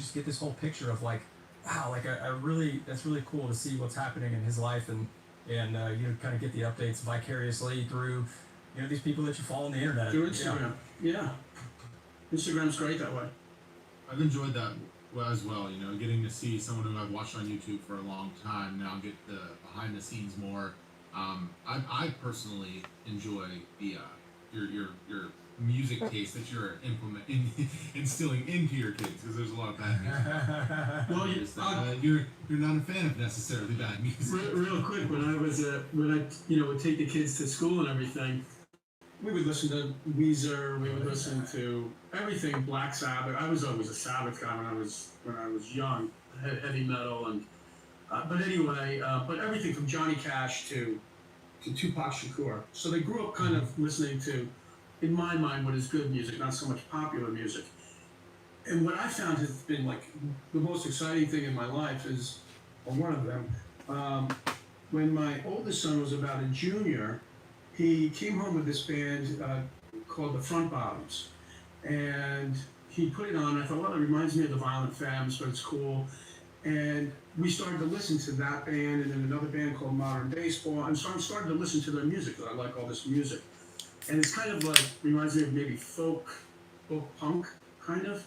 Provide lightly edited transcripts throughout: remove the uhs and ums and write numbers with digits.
just get this whole picture of like, wow, like I really, that's really cool to see what's happening in his life, and you know, kind of get the updates vicariously through, you know, these people that you follow on the internet. Through Instagram, yeah. Instagram's great that way. I've enjoyed that as well. You know, getting to see someone who I've watched on YouTube for a long time now get the behind the scenes more. I personally enjoy the your music taste that you're instilling into your kids, because there's a lot of bad music. Well, you're not a fan of necessarily bad music. Real quick, when I would take the kids to school and everything, we would listen to Weezer. We would listen to everything Black Sabbath. I was always a Sabbath guy when I was young, heavy metal, and but anyway, but everything from Johnny Cash to Tupac Shakur. So they grew up kind of listening to, in my mind, what is good music, not so much popular music. And what I found has been like the most exciting thing in my life is, or one of them, when my oldest son was about a junior, he came home with this band called the Front Bottoms. And he put it on. I thought, well, it reminds me of the Violent Femmes, but it's cool. And we started to listen to that band, and then another band called Modern Baseball. And so I started to listen to their music, because I like all this music. And it's kind of like, reminds me of maybe folk punk, kind of.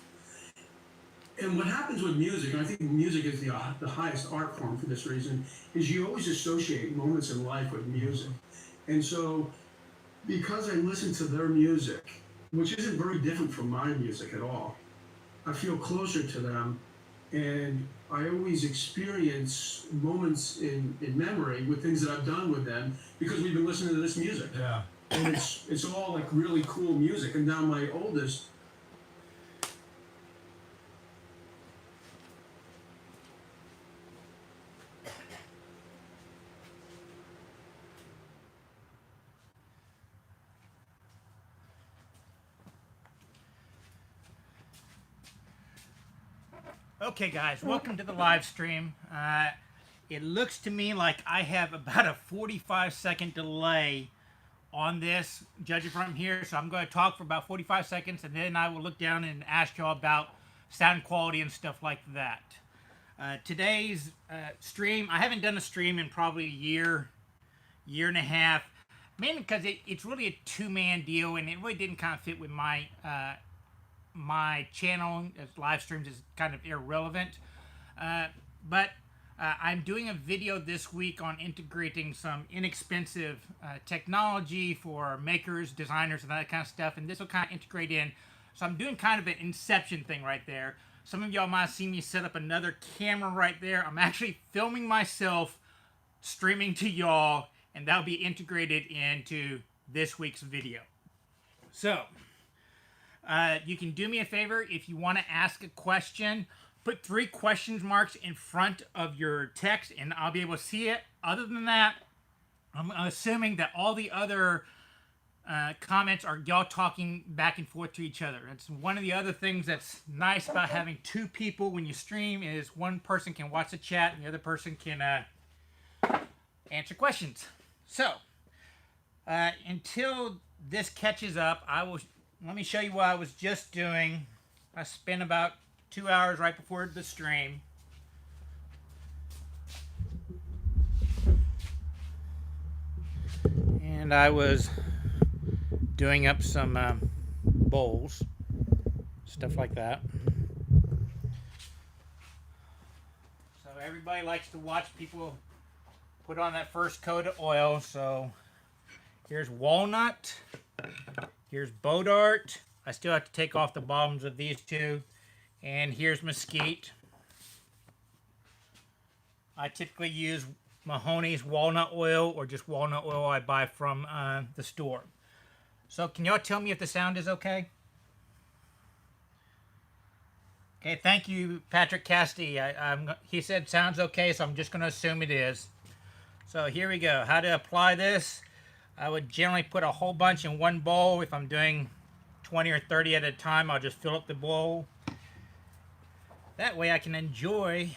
And what happens with music, and I think music is the highest art form for this reason, is you always associate moments in life with music. And so, because I listen to their music, which isn't very different from my music at all, I feel closer to them, and I always experience moments in memory with things that I've done with them because we've been listening to this music. Yeah. And it's all like really cool music. And now my oldest, Okay, guys, welcome to the live stream. It looks to me like I have about a 45-second delay on this, judging from here. So I'm going to talk for about 45 seconds, and then I will look down and ask y'all about sound quality and stuff like that. Today's stream, I haven't done a stream in probably a year and a half, mainly because it's really a two-man deal, and it really didn't kind of fit with my my channel as live streams is kind of irrelevant, but I'm doing a video this week on integrating some inexpensive technology for makers, designers, and that kind of stuff, and this will kind of integrate in. So I'm doing kind of an inception thing right there. Some of y'all might have seen me set up another camera right there. I'm actually filming myself, streaming to y'all, and that'll be integrated into this week's video. So you can do me a favor if you want to ask a question, put 3 question marks in front of your text and I'll be able to see it. Other than that, I'm assuming that all the other comments are y'all talking back and forth to each other. It's one of the other things that's nice about having 2 people when you stream is one person can watch the chat and the other person can answer questions. So, until this catches up, let me show you what I was just doing. I spent about 2 hours right before the stream. And I was doing up some bowls, stuff like that. So everybody likes to watch people put on that first coat of oil. So here's Walnut. Here's Bodart. I still have to take off the bottoms of these 2. And here's Mesquite. I typically use Mahoney's walnut oil or just walnut oil I buy from the store. So can y'all tell me if the sound is okay? Okay, thank you, Patrick Casti. He said sounds okay, so I'm just going to assume it is. So here we go. How to apply this. I would generally put a whole bunch in one bowl. If I'm doing 20 or 30 at a time, I'll just fill up the bowl. That way I can enjoy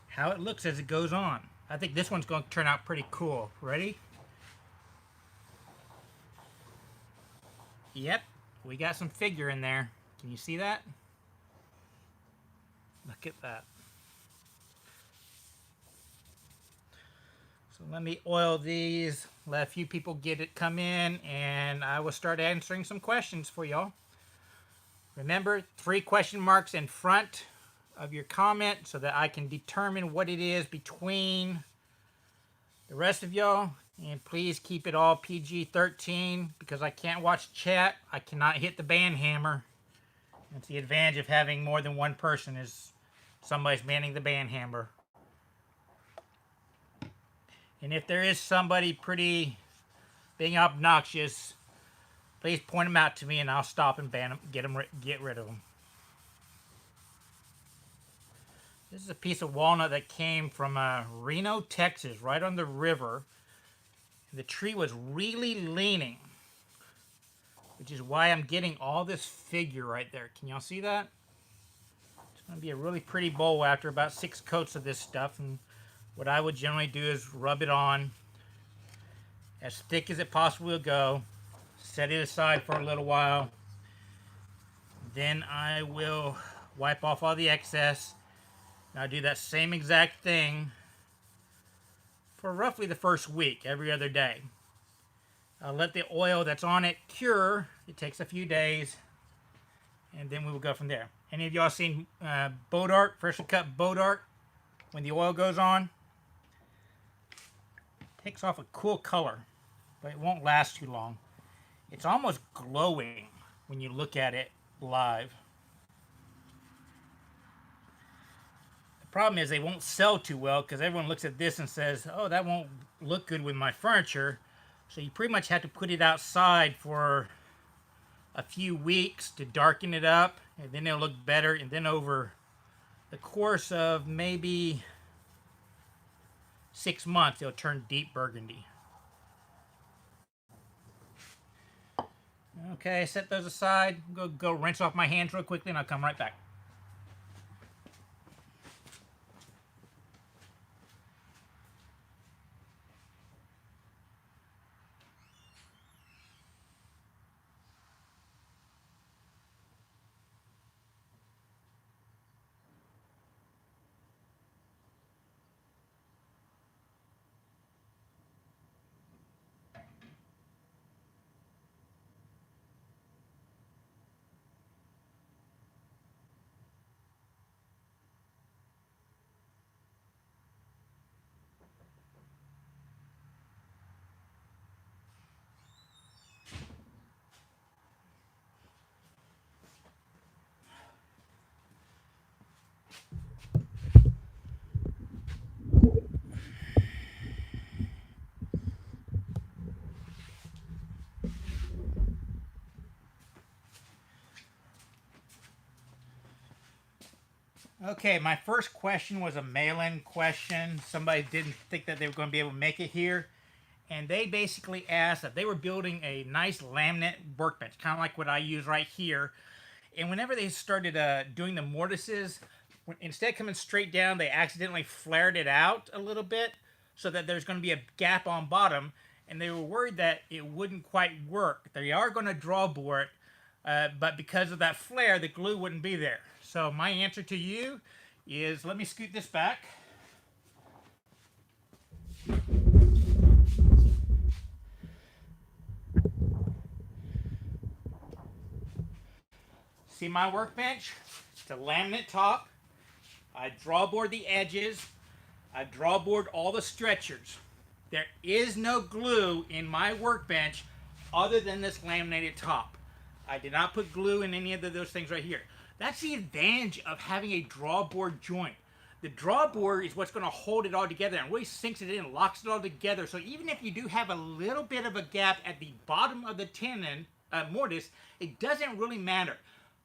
how it looks as it goes on. I think this one's going to turn out pretty cool. Ready? Yep, we got some figure in there. Can you see that? look at that. So let me oil these, let a few people come in, and I will start answering some questions for y'all. Remember, 3 question marks in front of your comment so that I can determine what it is between the rest of y'all. And please keep it all PG-13 because I can't watch chat. I cannot hit the band hammer. That's the advantage of having more than one person, is somebody's manning the band hammer. And if there is somebody pretty being obnoxious, please point them out to me and I'll stop and ban them, get rid of them. This is a piece of walnut that came from Reno, Texas, right on the river. The tree was really leaning, which is why I'm getting all this figure right there. Can y'all see that? It's going to be a really pretty bowl after about 6 coats of this stuff. And what I would generally do is rub it on as thick as it possibly will go, set it aside for a little while, then I will wipe off all the excess. And I'll do that same exact thing for roughly the first week, every other day. I'll let the oil that's on it cure. It takes a few days, and then we will go from there. Any of y'all seen boat art, freshly cut boat art, when the oil goes on? It takes off a cool color, but it won't last too long. It's almost glowing when you look at it live. The problem is they won't sell too well because everyone looks at this and says, oh, that won't look good with my furniture. So you pretty much have to put it outside for a few weeks to darken it up, and then it'll look better. And then over the course of maybe 6 months, it'll turn deep burgundy. Okay, set those aside. Go rinse off my hands real quickly, and I'll come right back. Okay, my first question was a mail-in question. Somebody didn't think that they were going to be able to make it here. And they basically asked that they were building a nice laminate workbench, kind of like what I use right here. And whenever they started doing the mortises, instead of coming straight down, they accidentally flared it out a little bit so that there's going to be a gap on bottom. And they were worried that it wouldn't quite work. They are going to draw bore it, but because of that flare, the glue wouldn't be there. So my answer to you is, let me scoot this back. See my workbench? It's a laminate top. I draw board the edges. I draw board all the stretchers. There is no glue in my workbench other than this laminated top. I did not put glue in any of those things right here. That's the advantage of having a draw board joint. The draw board is what's going to hold it all together and really sinks it in, locks it all together. So even if you do have a little bit of a gap at the bottom of the tendon, mortise, it doesn't really matter.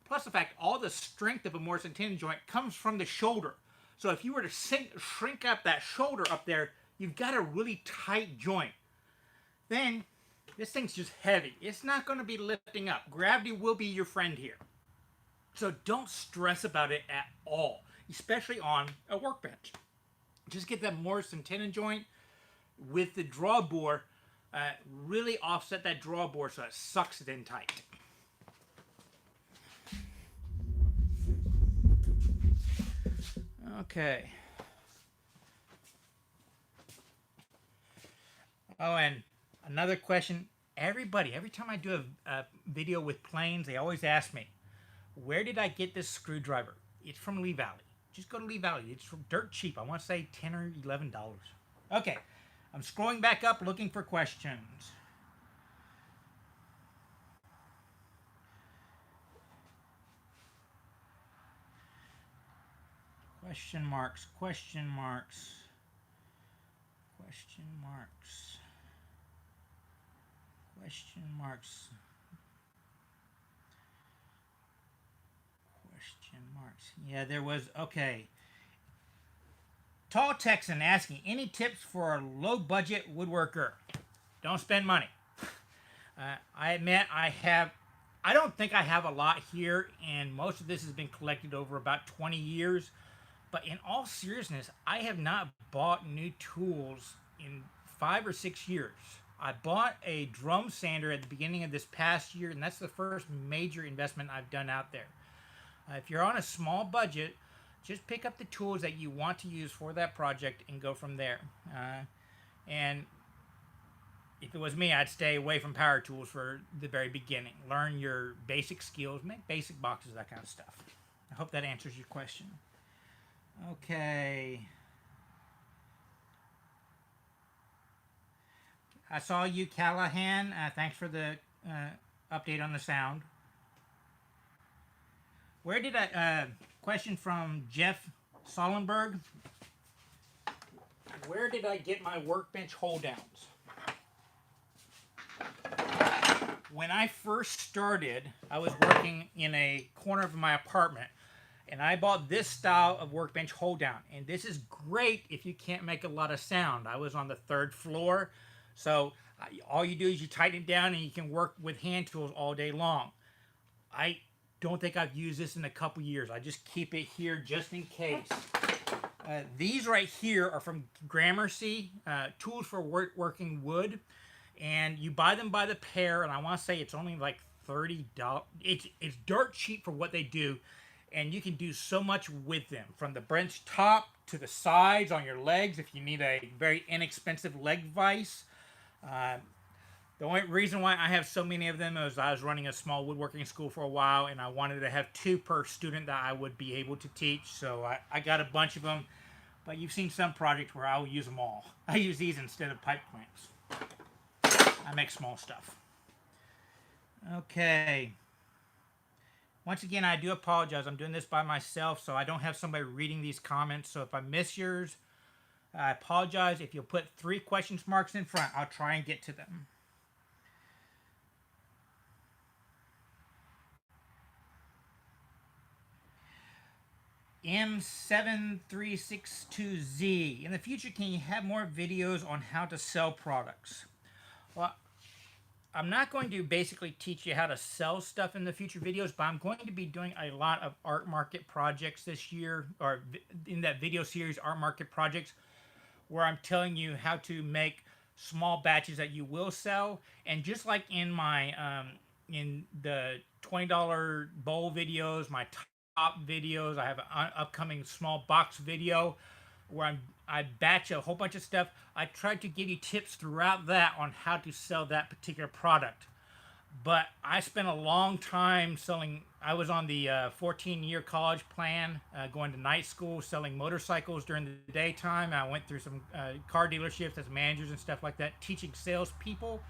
Plus the fact all the strength of a mortise and tendon joint comes from the shoulder. So if you were to shrink up that shoulder up there, you've got a really tight joint. Then this thing's just heavy. It's not going to be lifting up. Gravity will be your friend here. So don't stress about it at all, especially on a workbench. Just get that mortise and tendon joint with the draw bore, really offset that draw bore so it sucks it in tight. Okay. Oh, and another question. Everybody, every time I do a video with planes, they always ask me, where did I get this screwdriver? It's from Lee Valley. Just go to Lee Valley. It's dirt cheap. I want to say $10 or $11. Okay. I'm scrolling back up looking for questions. Question marks, question marks, question marks, question marks, question marks. Yeah, there was, okay. Tall Texan asking, any tips for a low budget woodworker? Don't spend money. I admit I don't think I have a lot here, and most of this has been collected over about 20 years. But in all seriousness, I have not bought new tools in 5 or 6 years. I bought a drum sander at the beginning of this past year, and that's the first major investment I've done out there. If you're on a small budget, just pick up the tools that you want to use for that project and go from there. And if it was me, I'd stay away from power tools for the very beginning. Learn your basic skills, make basic boxes, that kind of stuff. I hope that answers your question. Okay. I saw you, Callahan. Thanks for the update on the sound. Where did I... question from Jeff Solenberg. Where did I get my workbench hold downs? When I first started, I was working in a corner of my apartment, and I bought this style of workbench hold down. And this is great if you can't make a lot of sound. I was on the 3rd floor, so all you do is you tighten it down and you can work with hand tools all day long. I don't think I've used this in a couple years. I just keep it here just in case. These right here are from Gramercy, tools for working wood. And you buy them by the pair, and I want to say it's only like $30. It's dirt cheap for what they do, and you can do so much with them, from the bench top to the sides on your legs if you need a very inexpensive leg vise. The only reason why I have so many of them is I was running a small woodworking school for a while, and I wanted to have 2 per student that I would be able to teach, so I got a bunch of them. But you've seen some projects where I'll use them all. I use these instead of pipe clamps. I make small stuff. Okay. Once again, I do apologize. I'm doing this by myself, so I don't have somebody reading these comments. So if I miss yours, I apologize. If you'll put 3 question marks in front, I'll try and get to them. M7362Z. In the future, can you have more videos on how to sell products? Well, I'm not going to basically teach you how to sell stuff in the future videos, but I'm going to be doing a lot of art market projects this year, or in that video series, art market projects, where I'm telling you how to make small batches that you will sell. And just like in my in the $20 bowl videos, my top videos, I have an upcoming small box video where I batch a whole bunch of stuff. I tried to give you tips throughout that on how to sell that particular product. But I spent a long time selling. I was on the 14-year college plan, going to night school, selling motorcycles during the daytime. I went through some car dealerships as managers and stuff like that, teaching salespeople.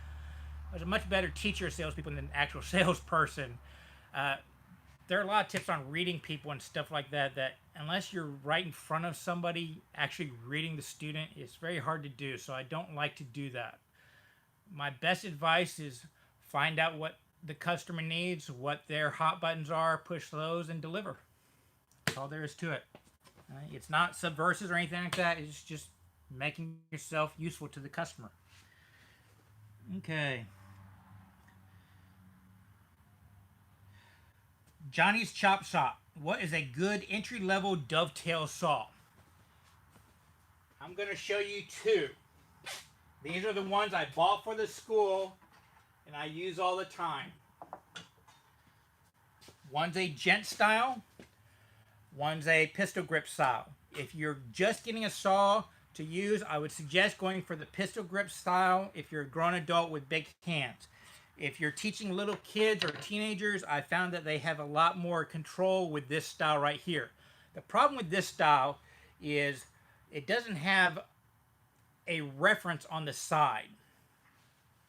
I was a much better teacher of salespeople than an actual salesperson. There are a lot of tips on reading people and stuff like that unless you're right in front of somebody actually reading the student, it's very hard to do. So I don't like to do that. My best advice is find out what the customer needs, what their hot buttons are, push those, and deliver. That's all there is to it. It's not subversive or anything like that. It's just making yourself useful to the customer. Okay. Johnny's Chop Shop. What is a good entry-level dovetail saw? I'm going to show you 2. These are the ones I bought for the school and I use all the time. One's a gent style. One's a pistol grip style. If you're just getting a saw to use, I would suggest going for the pistol grip style if you're a grown adult with big hands. If you're teaching little kids or teenagers, I found that they have a lot more control with this style right here. The problem with this style is it doesn't have a reference on the side.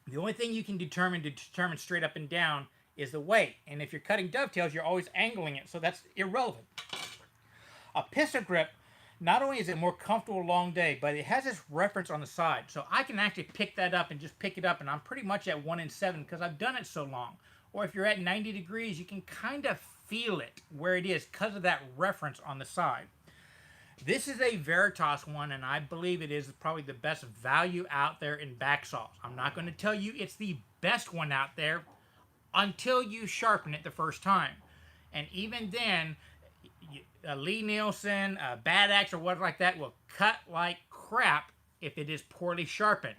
The only thing you can determine straight up and down is the weight. And if you're cutting dovetails, you're always angling it, so that's irrelevant. A pistol grip, not only is it more comfortable a long day, but it has this reference on the side. So I can actually pick that up and just pick it up, and I'm pretty much at 1 in 7 because I've done it so long. Or if you're at 90 degrees, you can kind of feel it where it is because of that reference on the side. This is a Veritas one, and I believe it is probably the best value out there in back saws. I'm not going to tell you it's the best one out there until you sharpen it the first time. And even then, a Lee Nielsen, a Bad Axe, or whatever like that will cut like crap if it is poorly sharpened.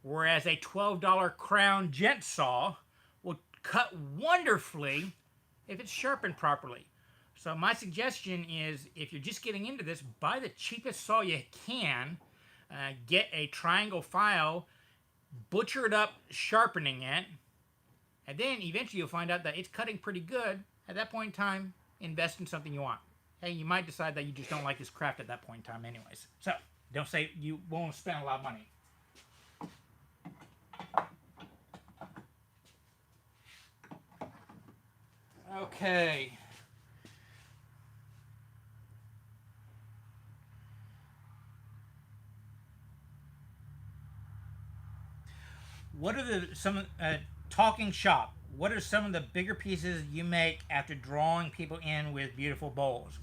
Whereas a $12 Crown gent saw will cut wonderfully if it's sharpened properly. So my suggestion is, if you're just getting into this, buy the cheapest saw you can, get a triangle file, butcher it up, sharpening it, and then eventually you'll find out that it's cutting pretty good. At that point in time, invest in something you want. Hey, you might decide that you just don't like this craft at that point in time anyways. So, don't say you won't spend a lot of money. Okay. What are some talking shop? What are some of the bigger pieces you make after drawing people in with beautiful bowls?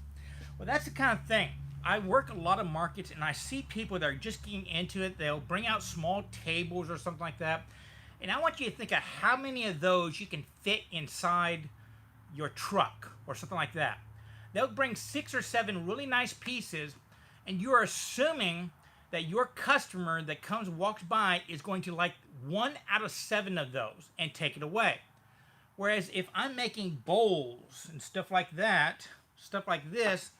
Well, that's the kind of thing. I work a lot of markets, and I see people that are just getting into it. They'll bring out small tables or something like that. And I want you to think of how many of those you can fit inside your truck or something like that. They'll bring 6 or 7 really nice pieces, and you're assuming that your customer that walks by is going to like 1 out of 7 of those and take it away. Whereas if I'm making bowls and stuff like that, stuff like this,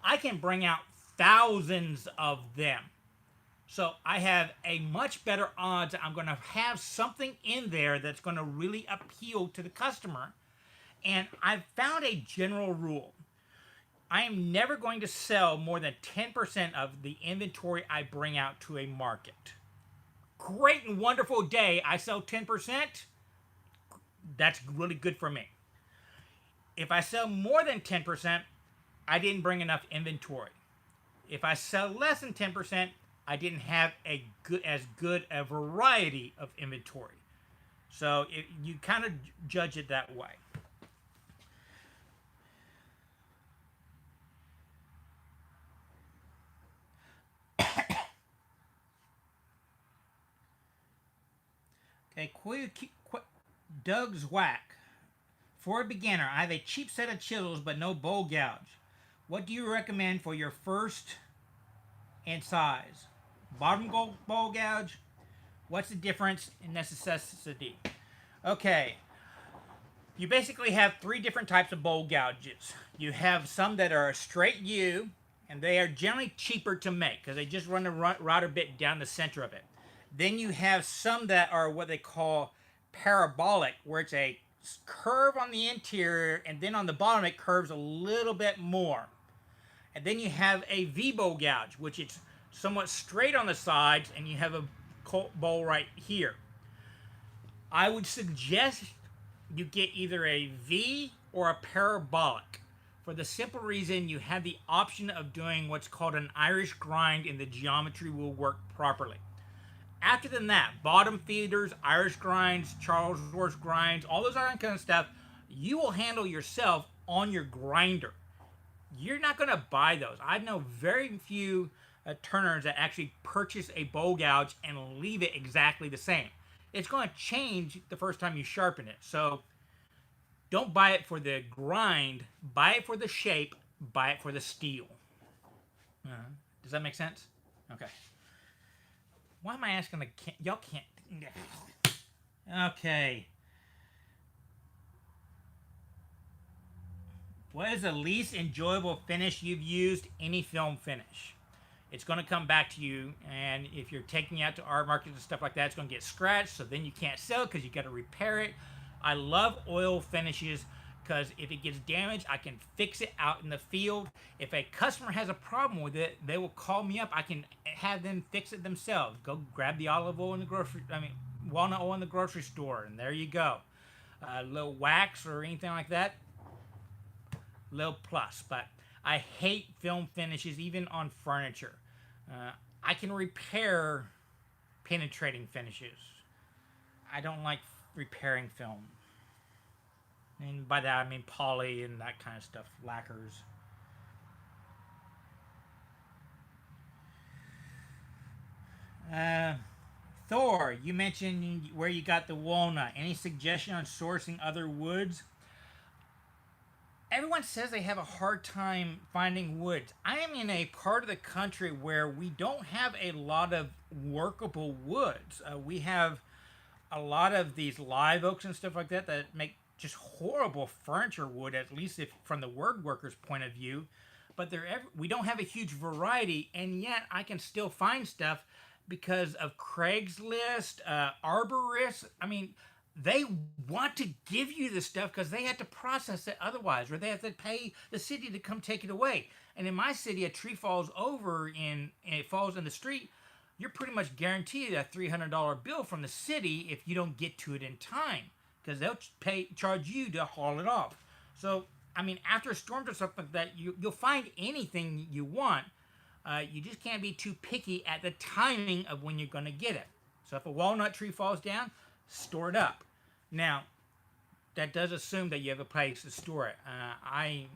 I can bring out thousands of them. So I have a much better odds that I'm going to have something in there that's going to really appeal to the customer. And I've found a general rule. I am never going to sell more than 10% of the inventory I bring out to a market. Great and wonderful day, I sell 10%. That's really good for me. If I sell more than 10%, I didn't bring enough inventory. If I sell less than 10%, I didn't have as good a variety of inventory. So you kind of judge it that way. Okay, Doug's Whack. For a beginner, I have a cheap set of chisels but no bowl gouge. What do you recommend for your first and size? Bottom bowl gouge? What's the difference in necessity? Okay, you basically have 3 different types of bowl gouges. You have some that are a straight U, and they are generally cheaper to make because they just run the router bit down the center of it. Then you have some that are what they call parabolic, where it's a curve on the interior, and then on the bottom it curves a little bit more. And then you have a V-bowl gouge, which is somewhat straight on the sides, and you have a bowl right here. I would suggest you get either a V or a parabolic, for the simple reason you have the option of doing what's called an Irish grind, and the geometry will work properly. After that, bottom feeders, Irish grinds, Charles Horse grinds, all those other kind of stuff, you will handle yourself on your grinder. You're not going to buy those. I know very few turners that actually purchase a bowl gouge and leave it exactly the same. It's going to change the first time you sharpen it. So don't buy it for the grind. Buy it for the shape. Buy it for the steel. Does that make sense? Okay. Why am I asking y'all can't. Okay. What is the least enjoyable finish you've used? Any film finish. It's going to come back to you, and if you're taking it out to art markets and stuff like that, it's going to get scratched, so then you can't sell it because you got to repair it. I love oil finishes because if it gets damaged, I can fix it out in the field. If a customer has a problem with it, they will call me up. I can have them fix it themselves. Go grab the olive oil in the walnut oil in the grocery store, and there you go. A little wax or anything like that, little plus. But I hate film finishes, even on furniture. I can repair penetrating finishes. I don't like repairing film. And by that I mean poly and that kind of stuff, lacquers. Thor, you mentioned where you got the walnut. Any suggestion on sourcing other woods? Everyone says they have a hard time finding woods. I am in a part of the country where we don't have a lot of workable woods. We have a lot of these live oaks and stuff like that that make just horrible furniture wood, at least if from the woodworker's point of view. But we don't have a huge variety, and yet I can still find stuff because of Craigslist, arborists. I mean, they want to give you the stuff because they have to process it otherwise, or they have to pay the city to come take it away. And in my city, a tree falls over and it falls in the street, you're pretty much guaranteed a $300 bill from the city if you don't get to it in time, because they'll charge you to haul it off. So, I mean, after storms or something like that, you'll find anything you want. You just can't be too picky at the timing of when you're going to get it. So if a walnut tree falls down, store it up. Now, that does assume that you have a place to store it. I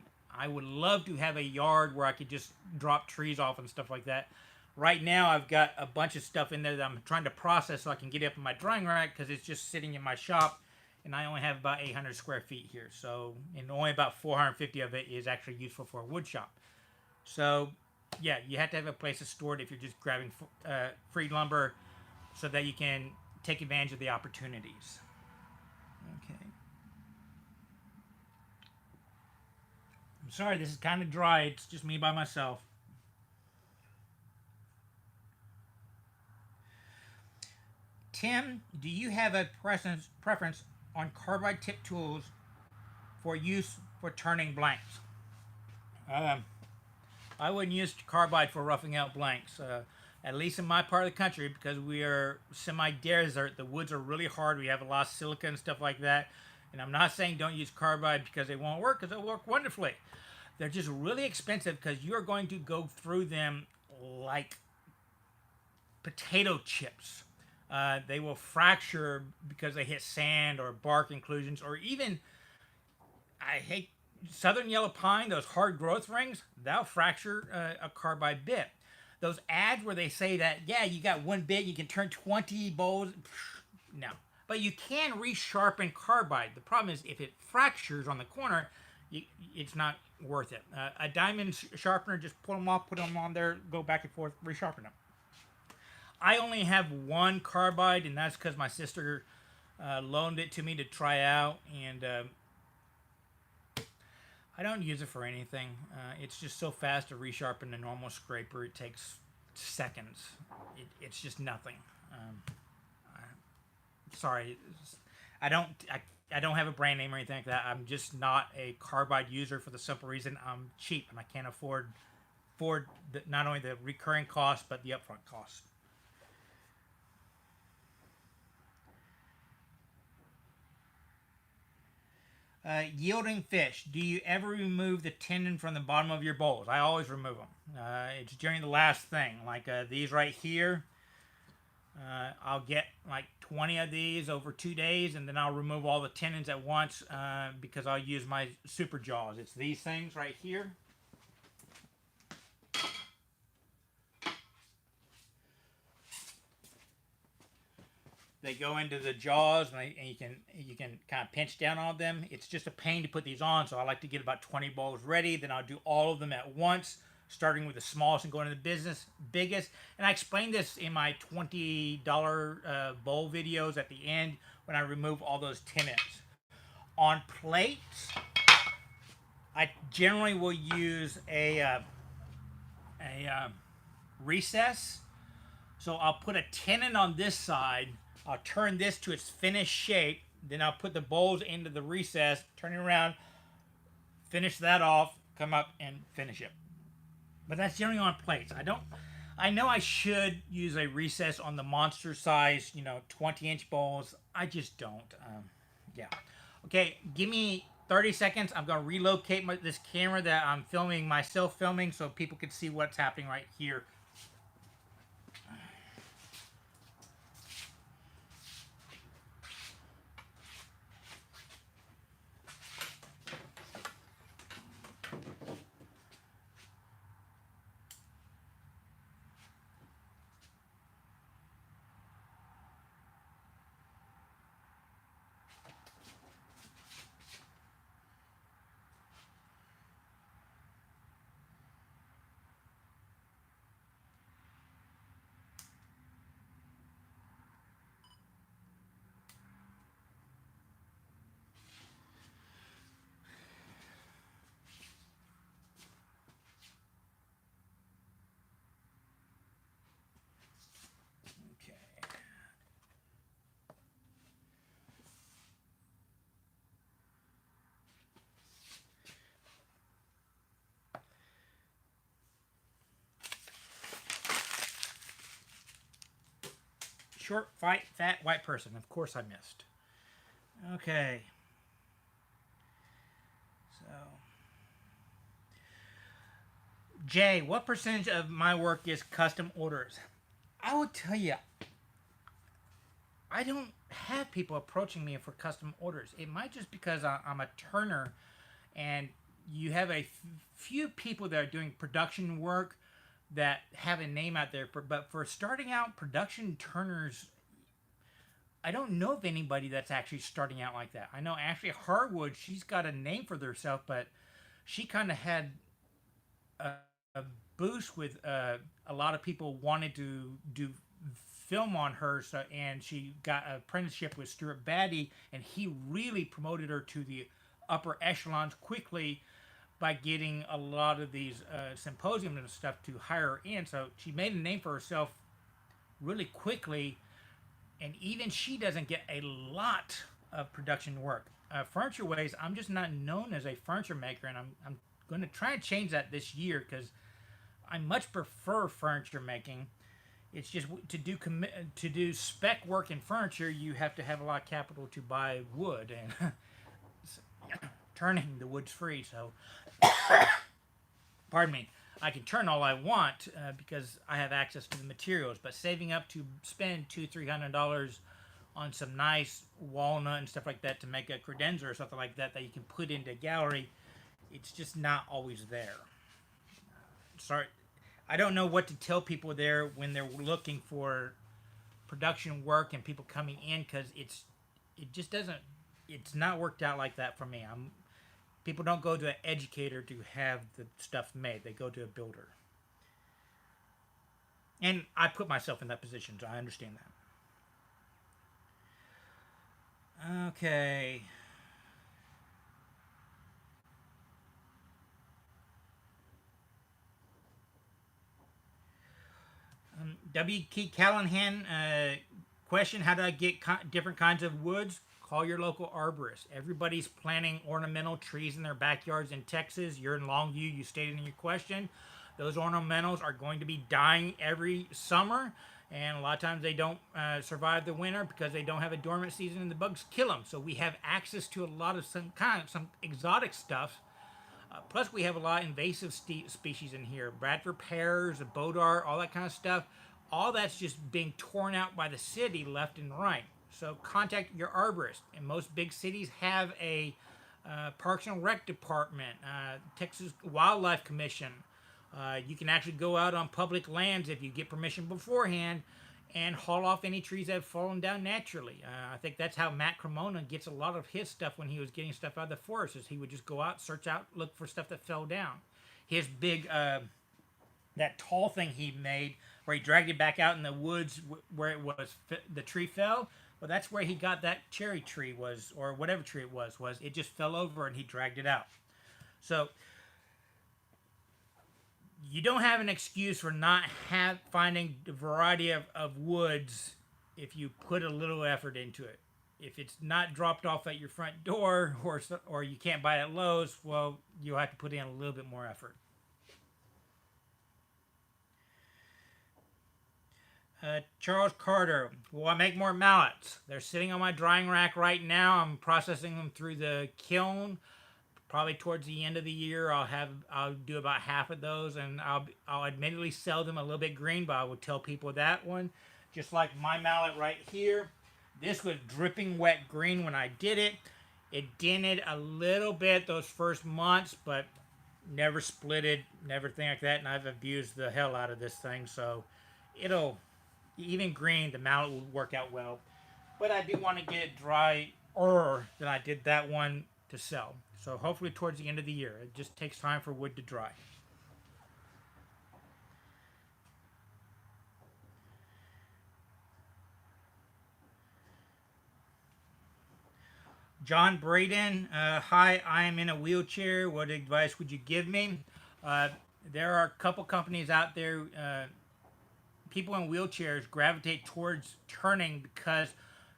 would love to have a yard where I could just drop trees off and stuff like that. Right now, I've got a bunch of stuff in there that I'm trying to process so I can get it up in my drying rack because it's just sitting in my shop, and I only have about 800 square feet here. So, and only about 450 of it is actually useful for a wood shop. So, yeah, you have to have a place to store it if you're just grabbing free lumber so that you can take advantage of the opportunities. Okay. I'm sorry, this is kind of dry. It's just me by myself. Tim, do you have a preference on carbide-tipped tools for use for turning blanks? I wouldn't use carbide for roughing out blanks. At least in my part of the country, because we are semi-desert, the woods are really hard. We have a lot of silica and stuff like that. And I'm not saying don't use carbide because they won't work, because they'll work wonderfully. They're just really expensive because you're going to go through them like potato chips. They will fracture because they hit sand or bark inclusions, or even, I hate southern yellow pine, those hard growth rings, they'll fracture a carbide bit. Those ads where they say that, yeah, you got one bit, you can turn 20 bowls. No. But you can resharpen carbide. The problem is if it fractures on the corner, it's not worth it. A diamond sharpener, just pull them off, put them on there, go back and forth, resharpen them. I only have one carbide, and that's because my sister loaned it to me to try out, and I don't use it for anything. It's just so fast to resharpen a normal scraper. It takes seconds. It's just nothing. Sorry, I don't have a brand name or anything like that. I'm just not a carbide user for the simple reason I'm cheap and I can't afford not only the recurring cost but the upfront cost. Yielding fish. Do you ever remove the tendon from the bottom of your bowls? I always remove them. It's during the last thing. Like these right here. I'll get like 20 of these over 2 days, and then I'll remove all the tendons at once because I'll use my super jaws. It's these things right here. They go into the jaws, and you can kind of pinch down on them. It's just a pain to put these on, so I like to get about 20 bowls ready. Then I'll do all of them at once, starting with the smallest and going to the biggest. And I explained this in my $20 bowl videos at the end when I remove all those tendons. On plates, I generally will use a recess. So I'll put a tenon on this side. I'll turn this to its finished shape. Then I'll put the bowls into the recess, turn it around, finish that off, come up and finish it. But that's generally on plates. I know I should use a recess on the monster size, 20-inch bowls. I just don't. Yeah. Okay, give me 30 seconds. I'm going to relocate this camera that I'm filming myself filming so people can see what's happening right here. Short, fat, white person. Of course I missed. Okay. So, Jay, what percentage of my work is custom orders? I will tell you, I don't have people approaching me for custom orders. It might just because I'm a turner and you have a few people that are doing production work that have a name out there. But for starting out production turners, I don't know of anybody that's actually starting out like that. I know Ashley Harwood, she's got a name for herself, but she kind of had a boost with a lot of people wanted to do film on her, so, and she got an apprenticeship with Stuart Batty, and he really promoted her to the upper echelons quickly by getting a lot of these symposiums and stuff to hire her in. So she made a name for herself really quickly, and even she doesn't get a lot of production work. Furniture ways, I'm just not known as a furniture maker, and I'm going to try and change that this year because I much prefer furniture making. It's just to do spec work in furniture, you have to have a lot of capital to buy wood, and turning the wood's free. So, pardon me, I can turn all I want because I have access to the materials. But saving up to spend $200-300 on some nice walnut and stuff like that to make a credenza or something like that you can put into a gallery, it's just not always there. Sorry, I don't know what to tell people there when they're looking for production work and people coming in, because it's not worked out like that for me. People don't go to an educator to have the stuff made. They go to a builder. And I put myself in that position, so I understand that. Okay. W. Key Callahan, question, how do I get different kinds of woods? Call your local arborist. Everybody's planting ornamental trees in their backyards in Texas. You're in Longview, you stated in your question. Those ornamentals are going to be dying every summer, and a lot of times they don't survive the winter because they don't have a dormant season and the bugs kill them. So we have access to a lot of some exotic stuff. Plus, we have a lot of invasive species in here. Bradford pears, bodar, all that kind of stuff. All that's just being torn out by the city left and right. So contact your arborist. And most big cities have a Parks and Rec department, Texas Wildlife Commission. You can actually go out on public lands if you get permission beforehand and haul off any trees that have fallen down naturally. I think that's how Matt Cremona gets a lot of his stuff when he was getting stuff out of the forest, is he would just go out, search out, look for stuff that fell down. His big, that tall thing he made where he dragged it back out in the woods where it was, the tree fell. Well, that's where he got that cherry tree was, or whatever tree it was it just fell over and he dragged it out. So you don't have an excuse for not finding the variety of woods if you put a little effort into it. If it's not dropped off at your front door, or you can't buy it at Lowe's, well, you'll have to put in a little bit more effort. Charles Carter, will I make more mallets? They're sitting on my drying rack right now. I'm processing them through the kiln. Probably towards the end of the year, I'll do about half of those, and I'll admittedly sell them a little bit green, but I will tell people that one. Just like my mallet right here, this was dripping wet green when I did it. It dented a little bit those first months, but never splitted, never thing like that, and I've abused the hell out of this thing, so it'll, even green, the mallet will work out well. But I do want to get it drier than I did that one to sell. So hopefully towards the end of the year. It just takes time for wood to dry. John Braden, hi, I am in a wheelchair. What advice would you give me? There are a couple companies out there, people in wheelchairs gravitate towards turning because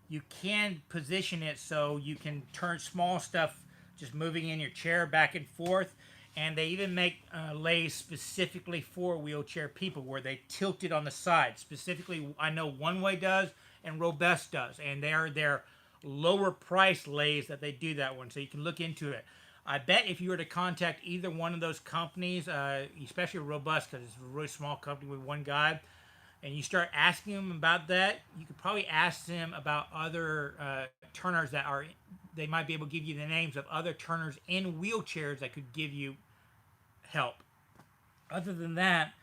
you can position it so you can turn small stuff just moving in your chair back and forth. And they even make lathes specifically for wheelchair people where they tilt it on the side. Specifically, I know One Way does and Robust does. And they're lower price lathes that they do that one. So you can look into it. I bet if you were to contact either one of those companies, especially Robust, because it's a really small company with one guy, and you start asking them about that, you could probably ask them about other turners that are, they might be able to give you the names of other turners in wheelchairs that could give you help. Other than that,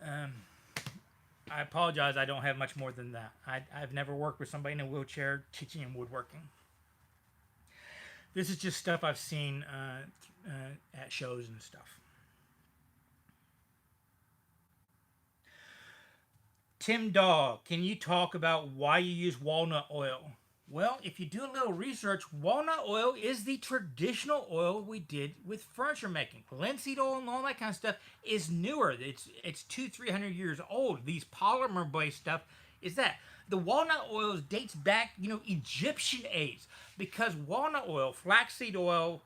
I apologize, I don't have much more than that. I've never worked with somebody in a wheelchair teaching them woodworking. This is just stuff I've seen at shows and stuff. Tim Daw, can you talk about why you use walnut oil? Well, if you do a little research, walnut oil is the traditional oil we did with furniture making. Linseed oil and all that kind of stuff is newer. It's 200-300 years old. These polymer-based stuff is that. The walnut oil dates back, Egyptian age, because walnut oil, flaxseed oil,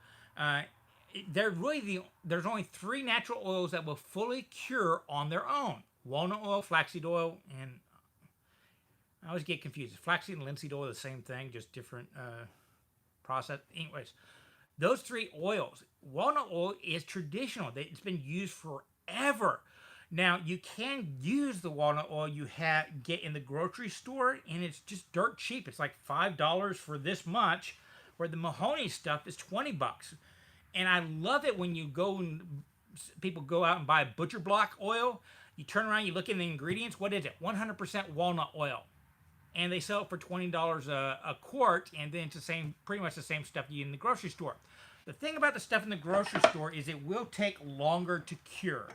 there's only 3 natural oils that will fully cure on their own. Walnut oil, flaxseed oil, and I always get confused. Flaxseed and linseed oil are the same thing, just different process. Anyways, those 3 oils. Walnut oil is traditional. It's been used forever. Now, you can use the walnut oil you get in the grocery store, and it's just dirt cheap. It's like $5 for this much, where the mahogany stuff is $20. And I love it when people go out and buy butcher block oil. You turn around, you look at the ingredients. What is it? 100% walnut oil. And they sell it for $20 a quart, and then it's pretty much the same stuff you get in the grocery store. The thing about the stuff in the grocery store is it will take longer to cure.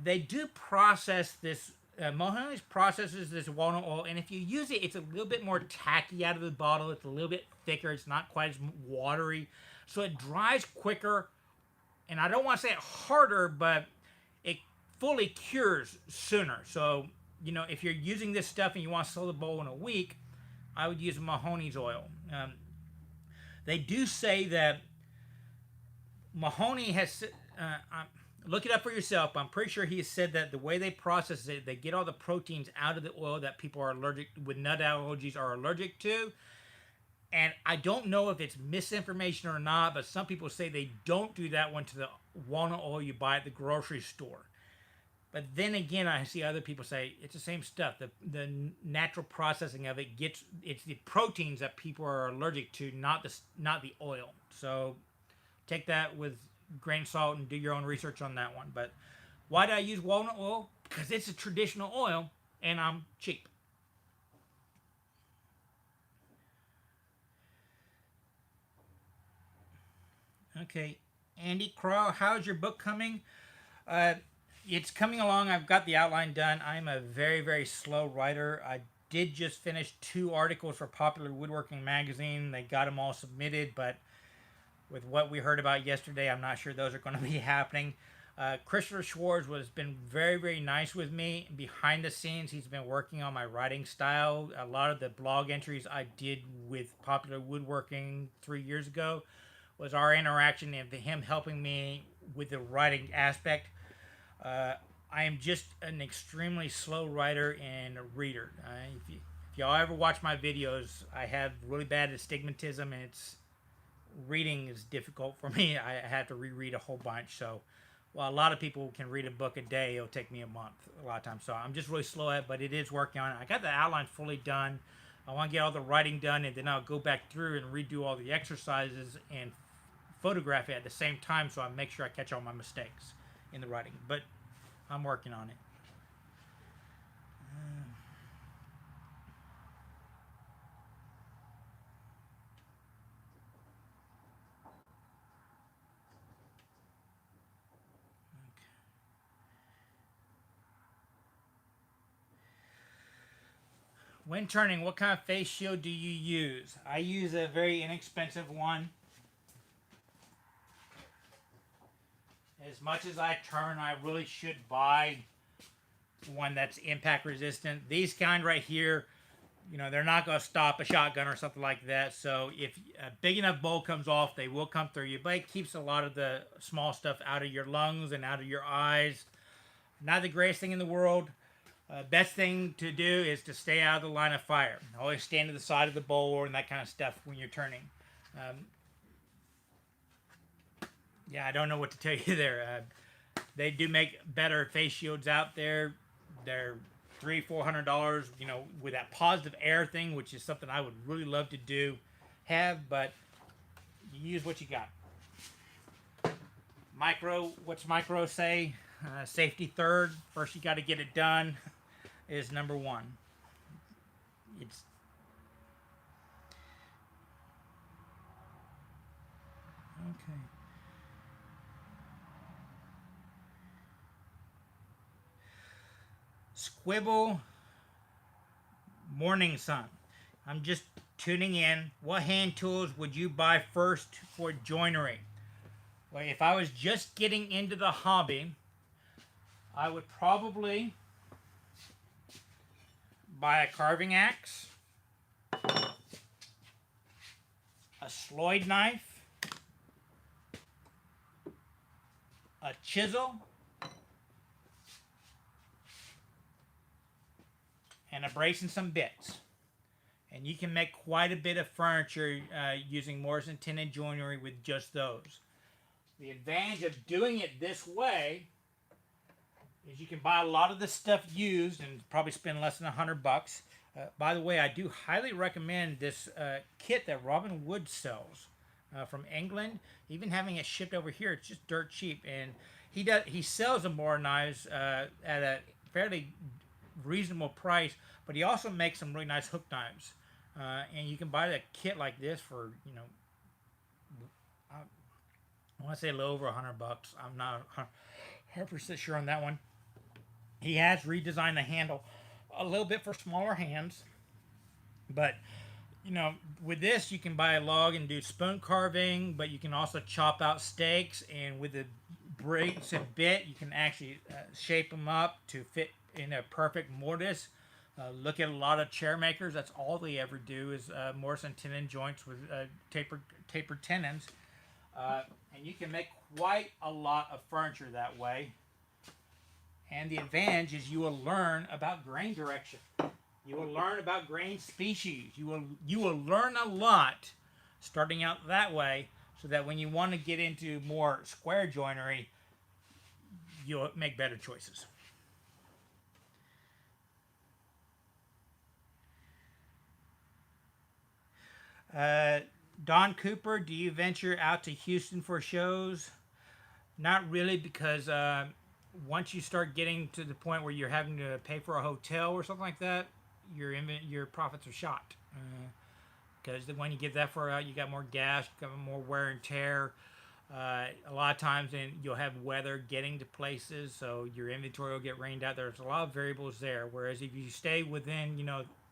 They do process this, Mahoney processes this walnut oil, and if you use it, it's a little bit more tacky out of the bottle. It's a little bit thicker. It's not quite as watery. So it dries quicker, and I don't want to say it harder, but it fully cures sooner. So, if you're using this stuff and you want to sell the bowl in a week, I would use Mahoney's oil. They do say that Mahoney has... look it up for yourself. I'm pretty sure he has said that the way they process it, they get all the proteins out of the oil that people are allergic with nut allergies are allergic to. And I don't know if it's misinformation or not, but some people say they don't do that one to the walnut oil you buy at the grocery store. But then again, I see other people say it's the same stuff. The natural processing of it it's the proteins that people are allergic to, not the oil. So take that with grain of salt and do your own research on that one. But why do I use walnut oil? Because it's a traditional oil and I'm cheap. Okay, Andy Crow, how's your book coming? It's coming along. I've got the outline done. I'm a very, very slow writer. I did just finish 2 articles for Popular Woodworking magazine. They got them all submitted, but with what we heard about yesterday, I'm not sure those are going to be happening. Christopher Schwartz has been very, very nice with me behind the scenes. He's been working on my writing style. A lot of the blog entries I did with Popular Woodworking 3 years ago was our interaction and him helping me with the writing aspect. I am just an extremely slow writer and a reader. If y'all ever watch my videos, I have really bad astigmatism, and reading is difficult for me. I have to reread a whole bunch. So, while a lot of people can read a book a day, it'll take me a month a lot of times. So I'm just really slow at it, but it is working on it. I got the outline fully done. I want to get all the writing done, and then I'll go back through and redo all the exercises and photograph it at the same time, so I make sure I catch all my mistakes in the writing. But I'm working on it. When turning, what kind of face shield do you use? I use a very inexpensive one. As much as I turn, I really should buy one that's impact resistant. These kind right here, you know, they're not going to stop a shotgun or something like that. So if a big enough bolt comes off, they will come through you. But it keeps a lot of the small stuff out of your lungs and out of your eyes. Not the greatest thing in the world. Best thing to do is to stay out of the line of fire. Always stand to the side of the bowl and that kind of stuff when you're turning. Yeah, I don't know what to tell you there. They do make better face shields out there. They're $300-400, you know, with that positive air thing, which is something I would really love to have, but you use what you got. What's Micro say? Safety third. First you got to get it done is number one. It's okay. Squibble Morning Sun. I'm just tuning in. What hand tools would you buy first for joinery? Well, if I was just getting into the hobby, I would probably buy a carving axe, a Sloyd knife, a chisel, and a brace and some bits. And you can make quite a bit of furniture using Morrison Tendon joinery with just those. The advantage of doing it this way is you can buy a lot of this stuff used and probably spend less than $100. By the way, I do highly recommend this kit that Robin Wood sells from England. Even having it shipped over here, it's just dirt cheap. And he sells the Moore knives at a fairly reasonable price, but he also makes some really nice hook knives. And you can buy a kit like this for, you know, I want to say a little over $100. I'm not 100% sure on that one. He has redesigned the handle a little bit for smaller hands, but you know, with this you can buy a log and do spoon carving, but you can also chop out steaks, and with the brace and bit you can actually shape them up to fit in a perfect mortise. Look at a lot of chair makers, that's all they ever do is Morrison Tendon joints with tapered tendons. And you can make quite a lot of furniture that way. And the advantage is you will learn about grain direction. You will learn about grain species. You will learn a lot starting out that way, so that when you want to get into more square joinery, you'll make better choices. Don Cooper, do you venture out to Houston for shows? Not really, because once you start getting to the point where you're having to pay for a hotel or something like that, your profits are shot. Because when you get that far out, you got more gas, you got more wear and tear. A lot of times, then you'll have weather getting to places, so your inventory will get rained out. There's a lot of variables there. Whereas if you stay within,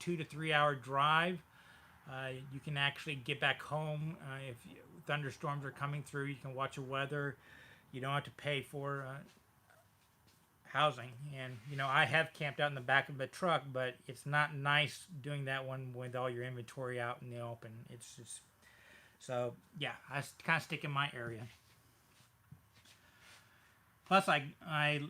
2 to 3 hour drive, you can actually get back home thunderstorms are coming through. You can watch the weather. You don't have to pay for housing. And I have camped out in the back of the truck, but it's not nice doing that one with all your inventory out in the open. It's just so yeah. I kind of stick in my area. Plus, I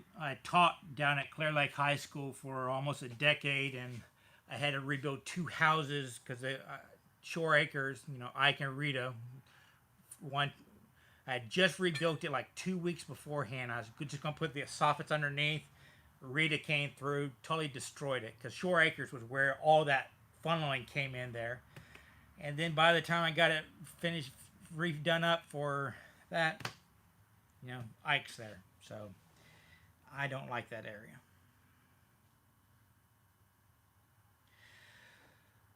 taught down at Clear Lake High School for almost a decade, and I had to rebuild 2 houses because Shore Acres, Ike and Rita. One, I had just rebuilt it like 2 weeks beforehand. I was just going to put the soffits underneath. Rita came through, totally destroyed it because Shore Acres was where all that funneling came in there. And then by the time I got it finished, redone up for that, Ike's there. So I don't like that area.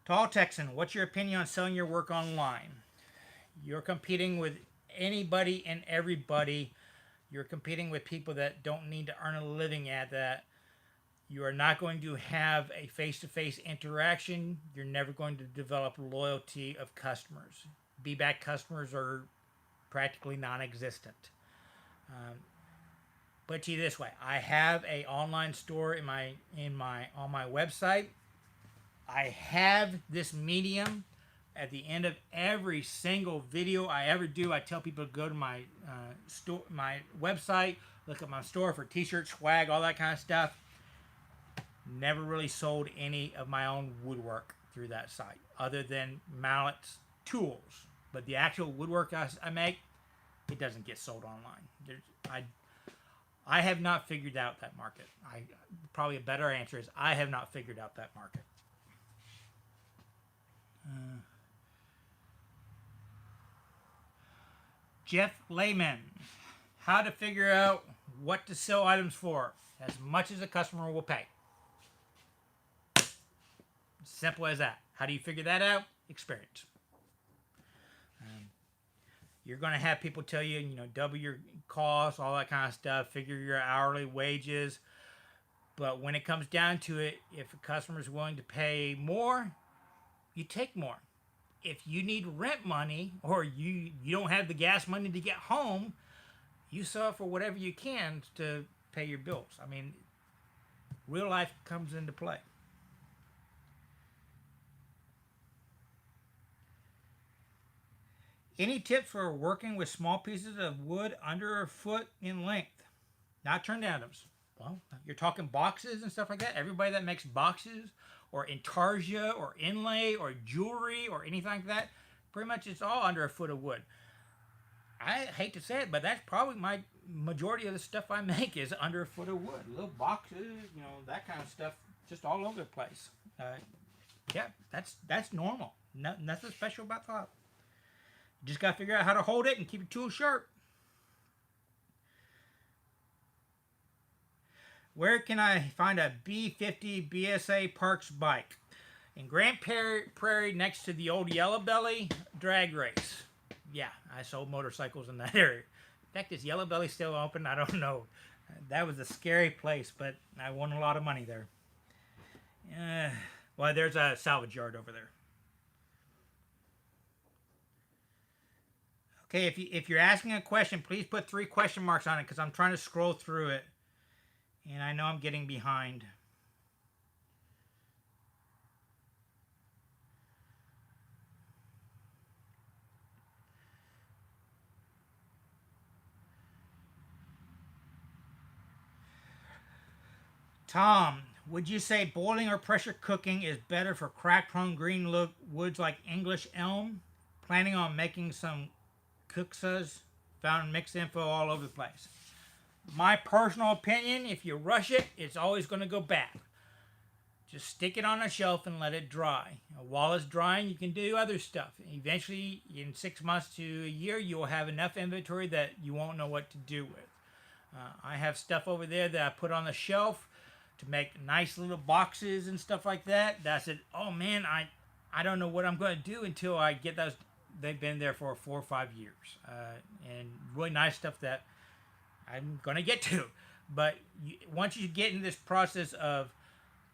Tall Texan, what's your opinion on selling your work online? You're competing with anybody and everybody. You're competing with people that don't need to earn a living at that. You are not going to have a face-to-face interaction. You're never going to develop loyalty of customers. Be-back customers are practically non-existent. Put to you this way: I have a online store on my website. I have this medium. At the end of every single video I ever do, I tell people to go to my store, my website, look at my store for t-shirts, swag, all that kind of stuff. Never really sold any of my own woodwork through that site, other than mallets, tools. But the actual woodwork I make, it doesn't get sold online. I have not figured out that market. Probably a better answer is I have not figured out that market. Jeff Lehman, how to figure out what to sell items for as much as a customer will pay. Simple as that. How do you figure that out? Experience. You're going to have people tell you, double your costs, all that kind of stuff, figure your hourly wages. But when it comes down to it, if a customer is willing to pay more, you take more. If you need rent money or you don't have the gas money to get home, you sell for whatever you can to pay your bills. I mean, real life comes into play. Any tips for working with small pieces of wood under a foot in length? Not turned atoms. Well, you're talking boxes and stuff like that. Everybody that makes boxes or intarsia or inlay or jewelry or anything like that, pretty much it's all under a foot of wood. I hate to say it, but that's probably my majority of the stuff I make is under a foot of wood. Little boxes, that kind of stuff, just all over the place. Yeah, that's normal. Nothing special about that. You just got to figure out how to hold it and keep your tools sharp. Where can I find a B50 BSA Parks bike? In Grand Prairie, next to the old Yellow Belly drag race. Yeah, I sold motorcycles in that area. In fact, is Yellow Belly still open? I don't know. That was a scary place, but I won a lot of money there. Well, there's a salvage yard over there. Okay, if you're asking a question, please put 3 question marks on it because I'm trying to scroll through it. And I know I'm getting behind. Tom, would you say boiling or pressure cooking is better for crack-prone green woods like English elm? Planning on making some kuksas? Found mixed info all over the place. My personal opinion, if you rush it, it's always going to go bad. Just stick it on a shelf and let it dry. While it's drying, you can do other stuff. Eventually, in 6 months to a year, you'll have enough inventory that you won't know what to do with. I have stuff over there that I put on the shelf to make nice little boxes and stuff like that. I said, oh man, I don't know what I'm going to do until I get those. They've been there for 4 or 5 years. And really nice stuff that I'm going to get to. But once you get in this process of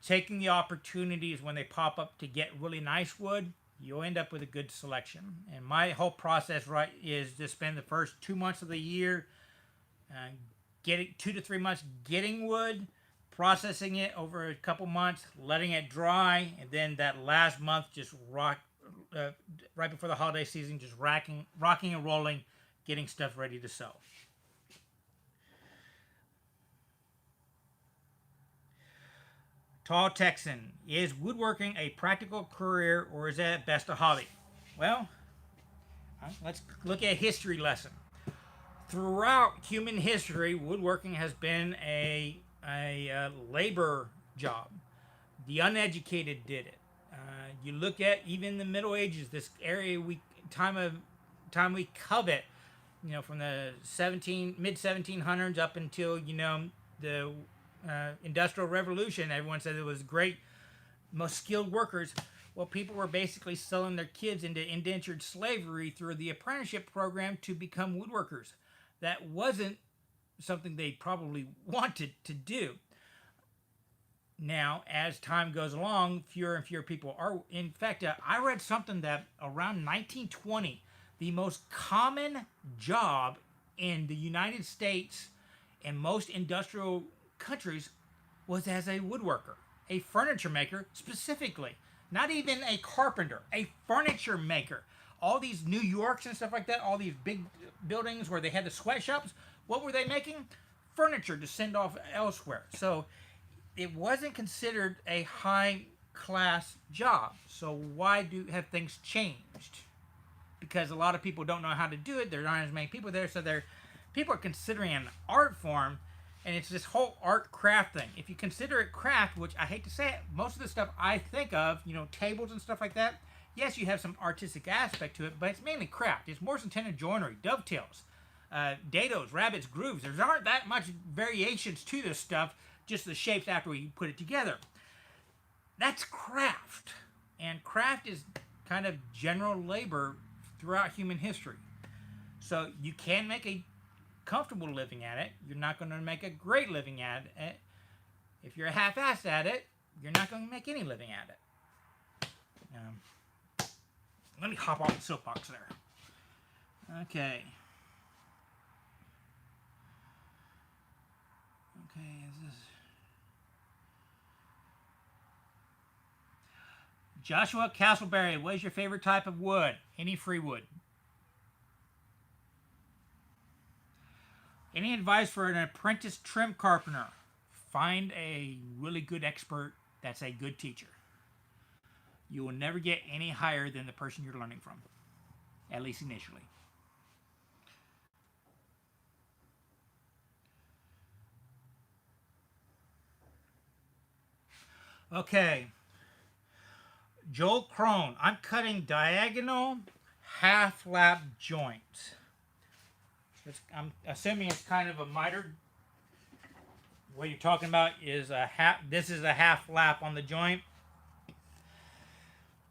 taking the opportunities when they pop up to get really nice wood, you'll end up with a good selection. And my whole process, right, is to spend the first 2 months of the year getting 2 to 3 months getting wood, processing it over a couple months, letting it dry, and then that last month just right before the holiday season, just rocking and rolling, getting stuff ready to sew. Tall Texan, is woodworking a practical career or is it at best a hobby? Well, let's look at a history lesson. Throughout human history, woodworking has been a labor job. The uneducated did it. You look at even the Middle Ages, this area time we covet, from the mid 1700s up until the Industrial Revolution. Everyone said it was great, most skilled workers. Well, people were basically selling their kids into indentured slavery through the apprenticeship program to become woodworkers. That wasn't something they probably wanted to do. Now, as time goes along, fewer and fewer people are. In fact, I read something that around 1920, the most common job in the United States and most industrial countries was as a woodworker, a furniture maker specifically. Not even a carpenter, a furniture maker. All these New Yorks and stuff like that, all these big buildings where they had the sweatshops, what were they making? Furniture to send off elsewhere. So it wasn't considered a high class job. So why have things changed? Because a lot of people don't know how to do it. There aren't as many people there, so people are considering an art form, and it's this whole art craft thing. If you consider it craft, which I hate to say it, most of the stuff I think of, tables and stuff like that, yes, you have some artistic aspect to it, but it's mainly craft. It's Morse and Tendon joinery, dovetails, dados, rabbits, grooves. There aren't that much variations to this stuff, just the shapes after we put it together. That's craft. And craft is kind of general labor throughout human history. So you can make a comfortable living at it. You're not going to make a great living at it. If you're a half-assed at it, you're not going to make any living at it. Let me hop off the soapbox there. Okay. Is this... Joshua Castleberry, what is your favorite type of wood? Any free wood. Any advice for an apprentice trim carpenter? Find a really good expert that's a good teacher. You will never get any higher than the person you're learning from, at least initially. Okay. Joel Crone, I'm cutting diagonal half lap joints. I'm assuming it's kind of a miter. What you're talking about is this is a half lap on the joint.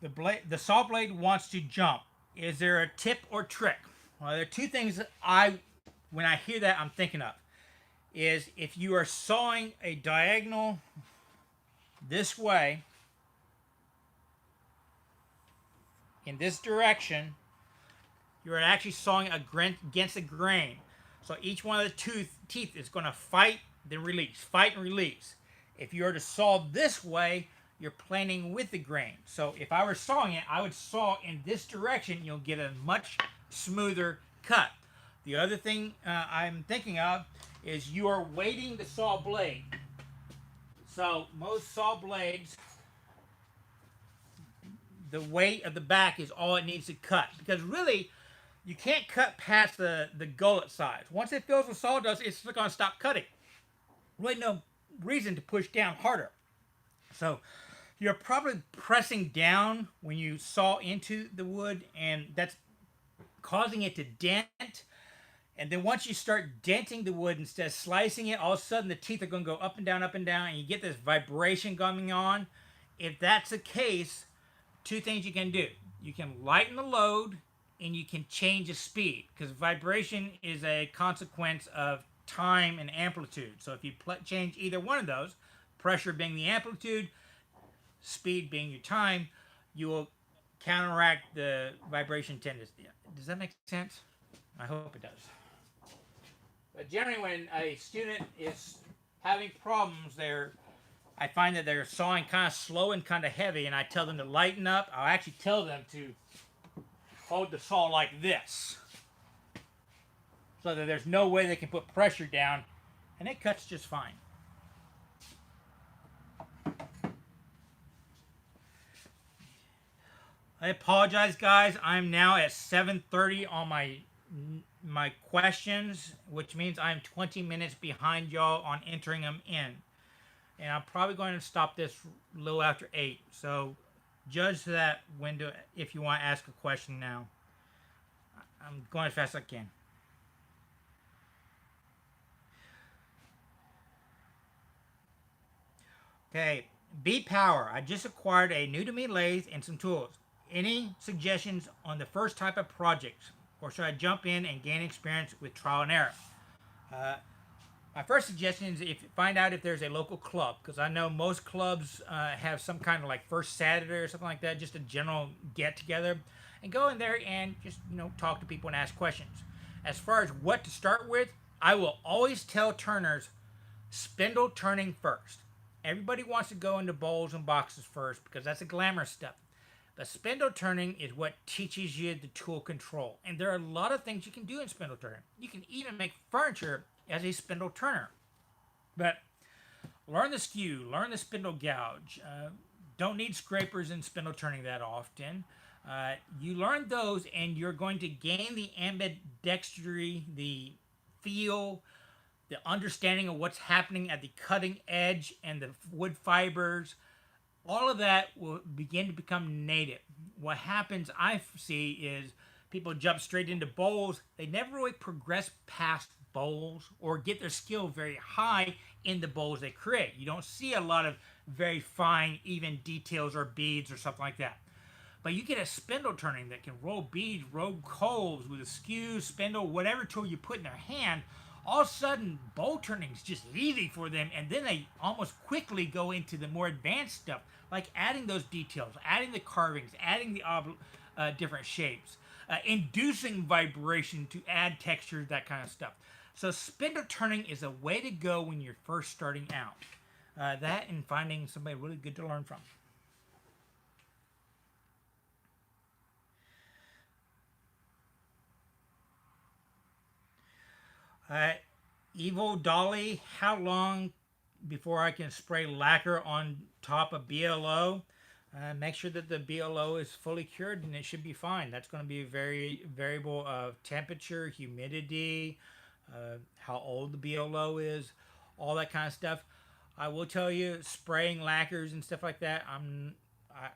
The saw blade wants to jump. Is there a tip or trick? Well, there are two things that when I hear that, I'm thinking of. Is if you are sawing a diagonal this way, in this direction, you're actually sawing against a grain. So each one of the teeth is going to fight, then release, fight and release. If you were to saw this way, you're planing with the grain. So if I were sawing it, I would saw in this direction. You'll get a much smoother cut. The other thing I'm thinking of is you are weighting the saw blade. So most saw blades, the weight of the back is all it needs to cut. Because really, you can't cut past the gullet size. Once it fills with sawdust, it's going to stop cutting. Really no reason to push down harder. So you're probably pressing down when you saw into the wood, and that's causing it to dent. And then once you start denting the wood instead of slicing it, all of a sudden the teeth are going to go up and down, and you get this vibration going on. If that's the case, two things you can do. You can lighten the load, and you can change the speed, because vibration is a consequence of time and amplitude. So if you change either one of those, pressure being the amplitude, speed being your time, you will counteract the vibration tendency. Does that make sense? I hope it does. But generally, when a student is having problems, I find that they're sawing kind of slow and kind of heavy, and I tell them to lighten up. I'll actually tell them to hold the saw like this, so that there's no way they can put pressure down, and it cuts just fine. I apologize, guys. I'm now at 7:30 on my questions, which means I'm 20 minutes behind y'all on entering them in. And I'm probably going to stop this a little after 8. So judge that window if you want to ask a question now. I'm going as fast as I can. Okay, B Power. I just acquired a new to me lathe and some tools. Any suggestions on the first type of projects? Or should I jump in and gain experience with trial and error? My first suggestion is find out if there's a local club, because I know most clubs have some kind of like first Saturday or something like that, just a general get together, and go in there and just talk to people and ask questions. As far as what to start with, I will always tell turners spindle turning first. Everybody wants to go into bowls and boxes first because that's a glamour stuff. But spindle turning is what teaches you the tool control. And there are a lot of things you can do in spindle turning. You can even make furniture as a spindle turner. But learn the skew, learn the spindle gouge. Don't need scrapers in spindle turning that often. You learn those and you're going to gain the ambidextrosity, the feel, the understanding of what's happening at the cutting edge and the wood fibers. All of that will begin to become native. What happens, I see, is people jump straight into bowls. They never really progress past bowls or get their skill very high in the bowls they create. You don't see a lot of very fine, even details or beads or something like that. But you get a spindle turning that can roll beads, roll coals with a skew, spindle, whatever tool you put in their hand. All of a sudden, bowl turning is just easy for them, and then they almost quickly go into the more advanced stuff, like adding those details, adding the carvings, adding the different shapes, inducing vibration to add textures, that kind of stuff. So spindle turning is a way to go when you're first starting out. That and finding somebody really good to learn from. Evil Dolly, how long before I can spray lacquer on top of BLO? Make sure that the BLO is fully cured and it should be fine. That's going to be a very variable of temperature, humidity, how old the BLO is, all that kind of stuff. I will tell you, spraying lacquers and stuff like that,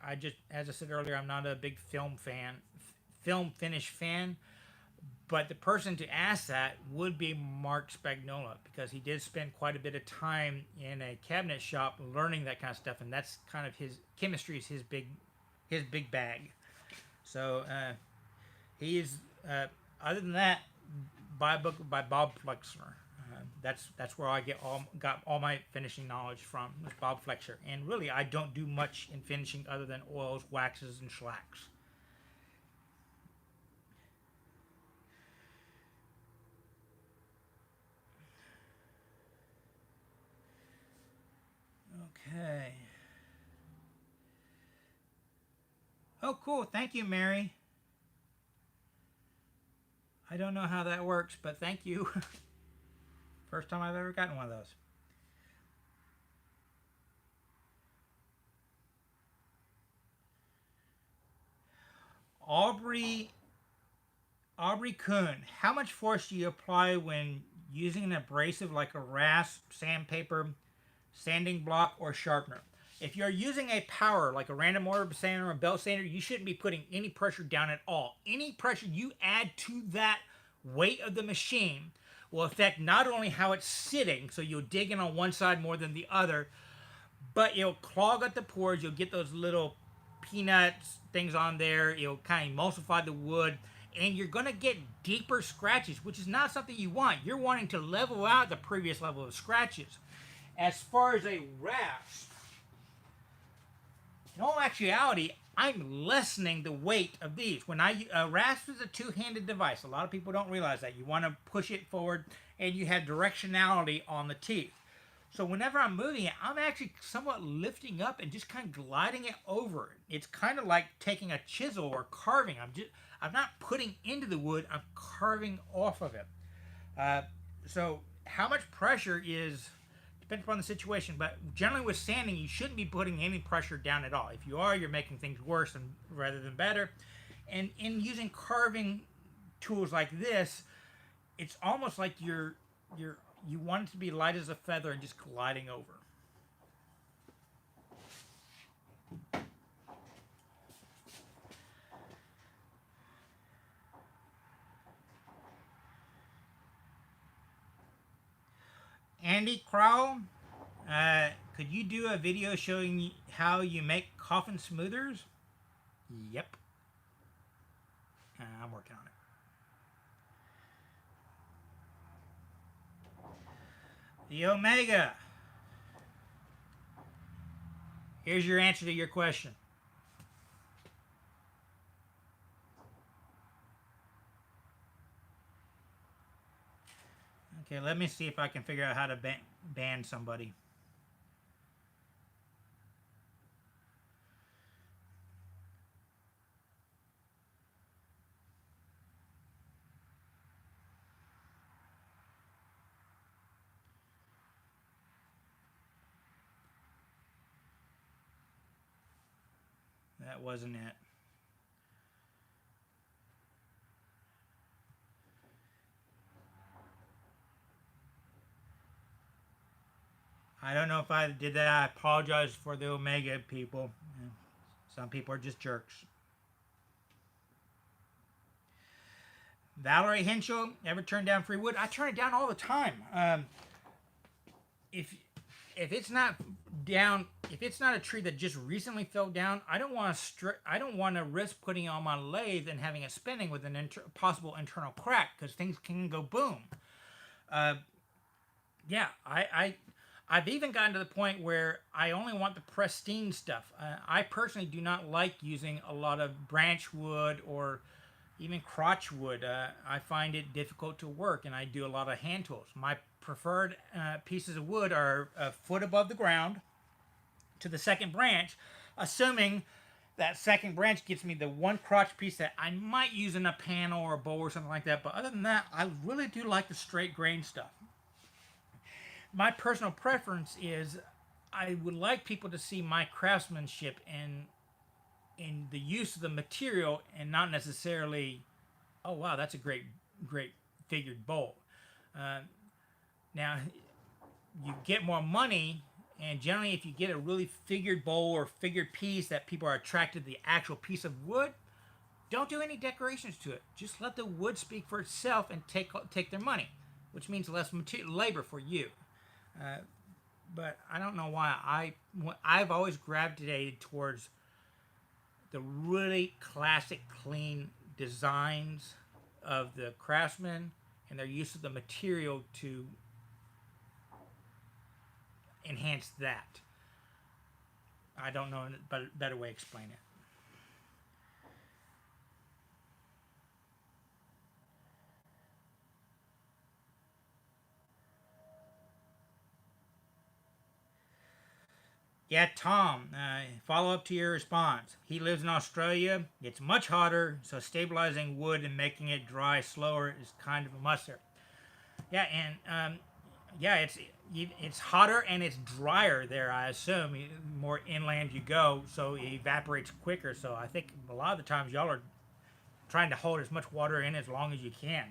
I just, as I said earlier, I'm not a big film finish fan. But the person to ask that would be Mark Spagnola, because he did spend quite a bit of time in a cabinet shop learning that kind of stuff, and that's kind of his chemistry is his big bag. So he is. Other than that, buy a book by Bob Flexner. That's where I got all my finishing knowledge from, was Bob Flexner. And really, I don't do much in finishing other than oils, waxes, and shellacs. Okay. Oh, cool. Thank you, Mary. I don't know how that works, but thank you. First time I've ever gotten one of those. Aubrey Kuhn, how much force do you apply when using an abrasive like a rasp, sandpaper, sanding block, or sharpener? If you're using a power like a random order sander or a belt sander, you shouldn't be putting any pressure down at all. Any pressure you add to that weight of the machine will affect not only how it's sitting, so you'll dig in on one side more than the other, but it'll clog up the pores. You'll get those little peanuts things on there. It'll kind of emulsify the wood, and you're going to get deeper scratches, which is not something you want. You're wanting to level out the previous level of scratches. As far as a rasp, in all actuality, I'm lessening the weight of these. When rasp is a two-handed device. A lot of people don't realize that. You want to push it forward, and you have directionality on the teeth. So whenever I'm moving it, I'm actually somewhat lifting up and just kind of gliding it over. It's kind of like taking a chisel or carving. I'm not putting into the wood. I'm carving off of it. So how much pressure depends upon the situation, but generally with sanding, you shouldn't be putting any pressure down at all. If you are, you're making things worse rather than better. And in using carving tools like this, it's almost like you want it to be light as a feather and just gliding over. Andy Crowell, could you do a video showing how you make coffin smoothers? Yep. I'm working on it. The Omega. Here's your answer to your question. Okay, let me see if I can figure out how to ban somebody. That wasn't it. I don't know if I did that. I apologize for the Omega people. Some people are just jerks. Valerie Henschel, ever turn down free wood? I turn it down all the time. If it's not down, if it's not a tree that just recently fell down, I don't want to risk putting it on my lathe and having it spinning with an possible internal crack, because things can go boom. Yeah, I've even gotten to the point where I only want the pristine stuff. I personally do not like using a lot of branch wood or even crotch wood. I find it difficult to work, and I do a lot of hand tools. My preferred pieces of wood are a foot above the ground to the second branch, assuming that second branch gives me the one crotch piece that I might use in a panel or a bowl or something like that. But other than that, I really do like the straight grain stuff. My personal preference is I would like people to see my craftsmanship in the use of the material, and not necessarily, oh wow, that's a great figured bowl. Now, you get more money, and generally if you get a really figured bowl or figured piece that people are attracted to the actual piece of wood, don't do any decorations to it. Just let the wood speak for itself and take their money, which means less labor for you. But I don't know why I've always gravitated towards the really classic, clean designs of the craftsmen and their use of the material to enhance that. I don't know a better way to explain it. Yeah, Tom, follow up to your response. He lives in Australia. It's much hotter, so stabilizing wood and making it dry slower is kind of a must there. Yeah, and yeah, it's hotter and it's drier there, I assume. The more inland you go, so it evaporates quicker. So I think a lot of the times y'all are trying to hold as much water in as long as you can.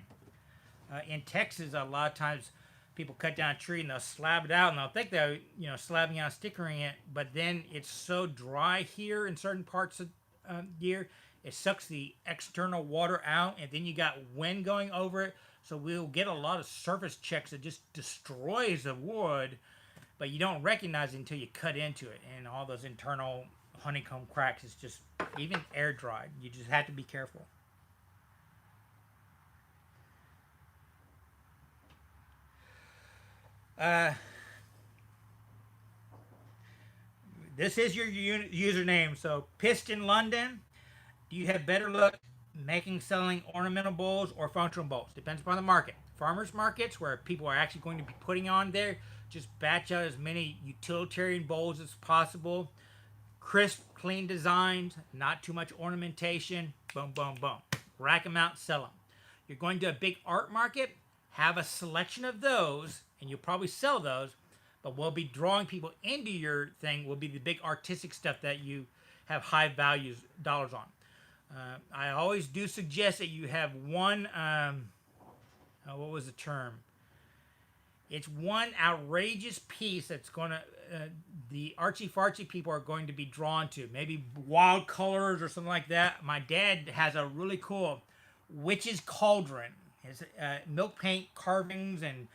In Texas, a lot of times people cut down a tree and they'll slab it out, and they'll think they're slabbing out, stickering it, but then it's so dry here in certain parts of year, it sucks the external water out, and then you got wind going over it, so we'll get a lot of surface checks that just destroys the wood, but you don't recognize it until you cut into it, and all those internal honeycomb cracks is just even air dried. You just have to be careful. this is your username. So Piston London. Do you have better luck making, selling ornamental bowls or functional bowls? Depends upon the market. Farmers markets, where people are actually going to be putting on there, just batch out as many utilitarian bowls as possible. Crisp, clean designs, not too much ornamentation. Boom, boom, boom. Rack them out, sell them. You're going to a big art market, have a selection of those, and you'll probably sell those, but we'll be drawing people into your thing will be the big artistic stuff that you have high values dollars on. I always do suggest that you have one, what was the term? It's one outrageous piece that's going to, the artsy-fartsy people are going to be drawn to. Maybe wild colors or something like that. My dad has a really cool witch's cauldron. It's milk paint carvings and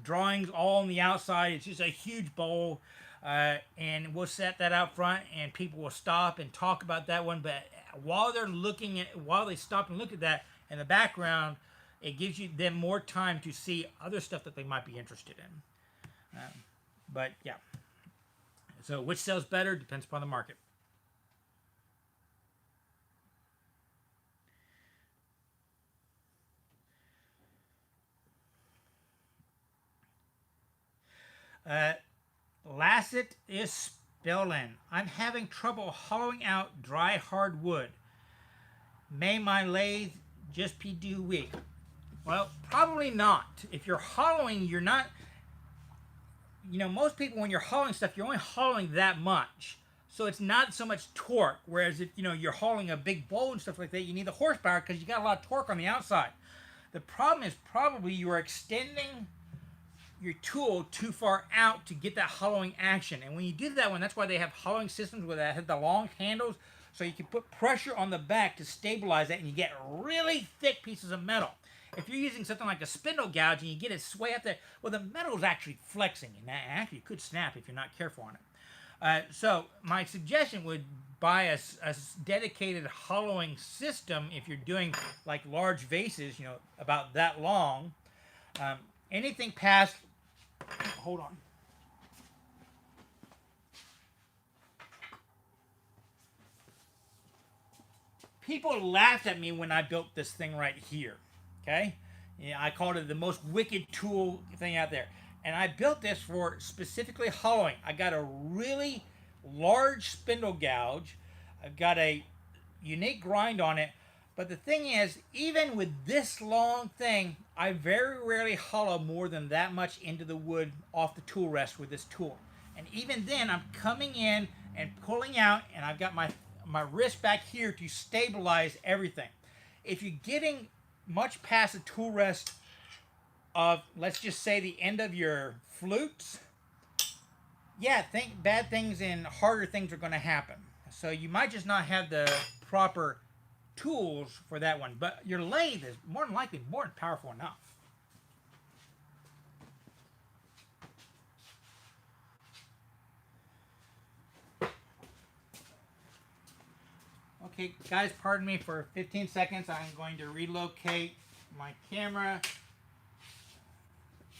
drawings all on the outside. It's just a huge bowl. And we'll set that out front and people will stop and talk about that one. But while they stop and look at that in the background, it gives them more time to see other stuff that they might be interested in. But yeah. So which sells better depends upon the market. Lasset is spilling. I'm having trouble hollowing out dry hard wood. May my lathe just be too weak? Well, probably not. If you're hollowing, you're not... most people, when you're hollowing stuff, you're only hollowing that much. So it's not so much torque. Whereas if, you're hollowing a big bowl and stuff like that, you need the horsepower because you got a lot of torque on the outside. The problem is probably you are extending your tool too far out to get that hollowing action. And when you do that one, that's why they have hollowing systems where they have the long handles, so you can put pressure on the back to stabilize that, and you get really thick pieces of metal. If you're using something like a spindle gouge and you get it sway up there, well, the metal's actually flexing, and that actually could snap if you're not careful on it. So my suggestion would buy a dedicated hollowing system if you're doing like large vases, about that long. Anything past, hold on. People laughed at me when I built this thing right here. Okay? I called it the most wicked tool thing out there. And I built this for specifically hollowing. I got a really large spindle gouge. I've got a unique grind on it. But the thing is, even with this long thing, I very rarely hollow more than that much into the wood off the tool rest with this tool. And even then, I'm coming in and pulling out, and I've got my wrist back here to stabilize everything. If you're getting much past the tool rest of, let's just say, the end of your flutes, yeah, bad things and harder things are going to happen. So you might just not have the proper tools for that one, but your lathe is more than likely more than powerful enough. Okay, guys, pardon me for 15 seconds. I'm going to relocate my camera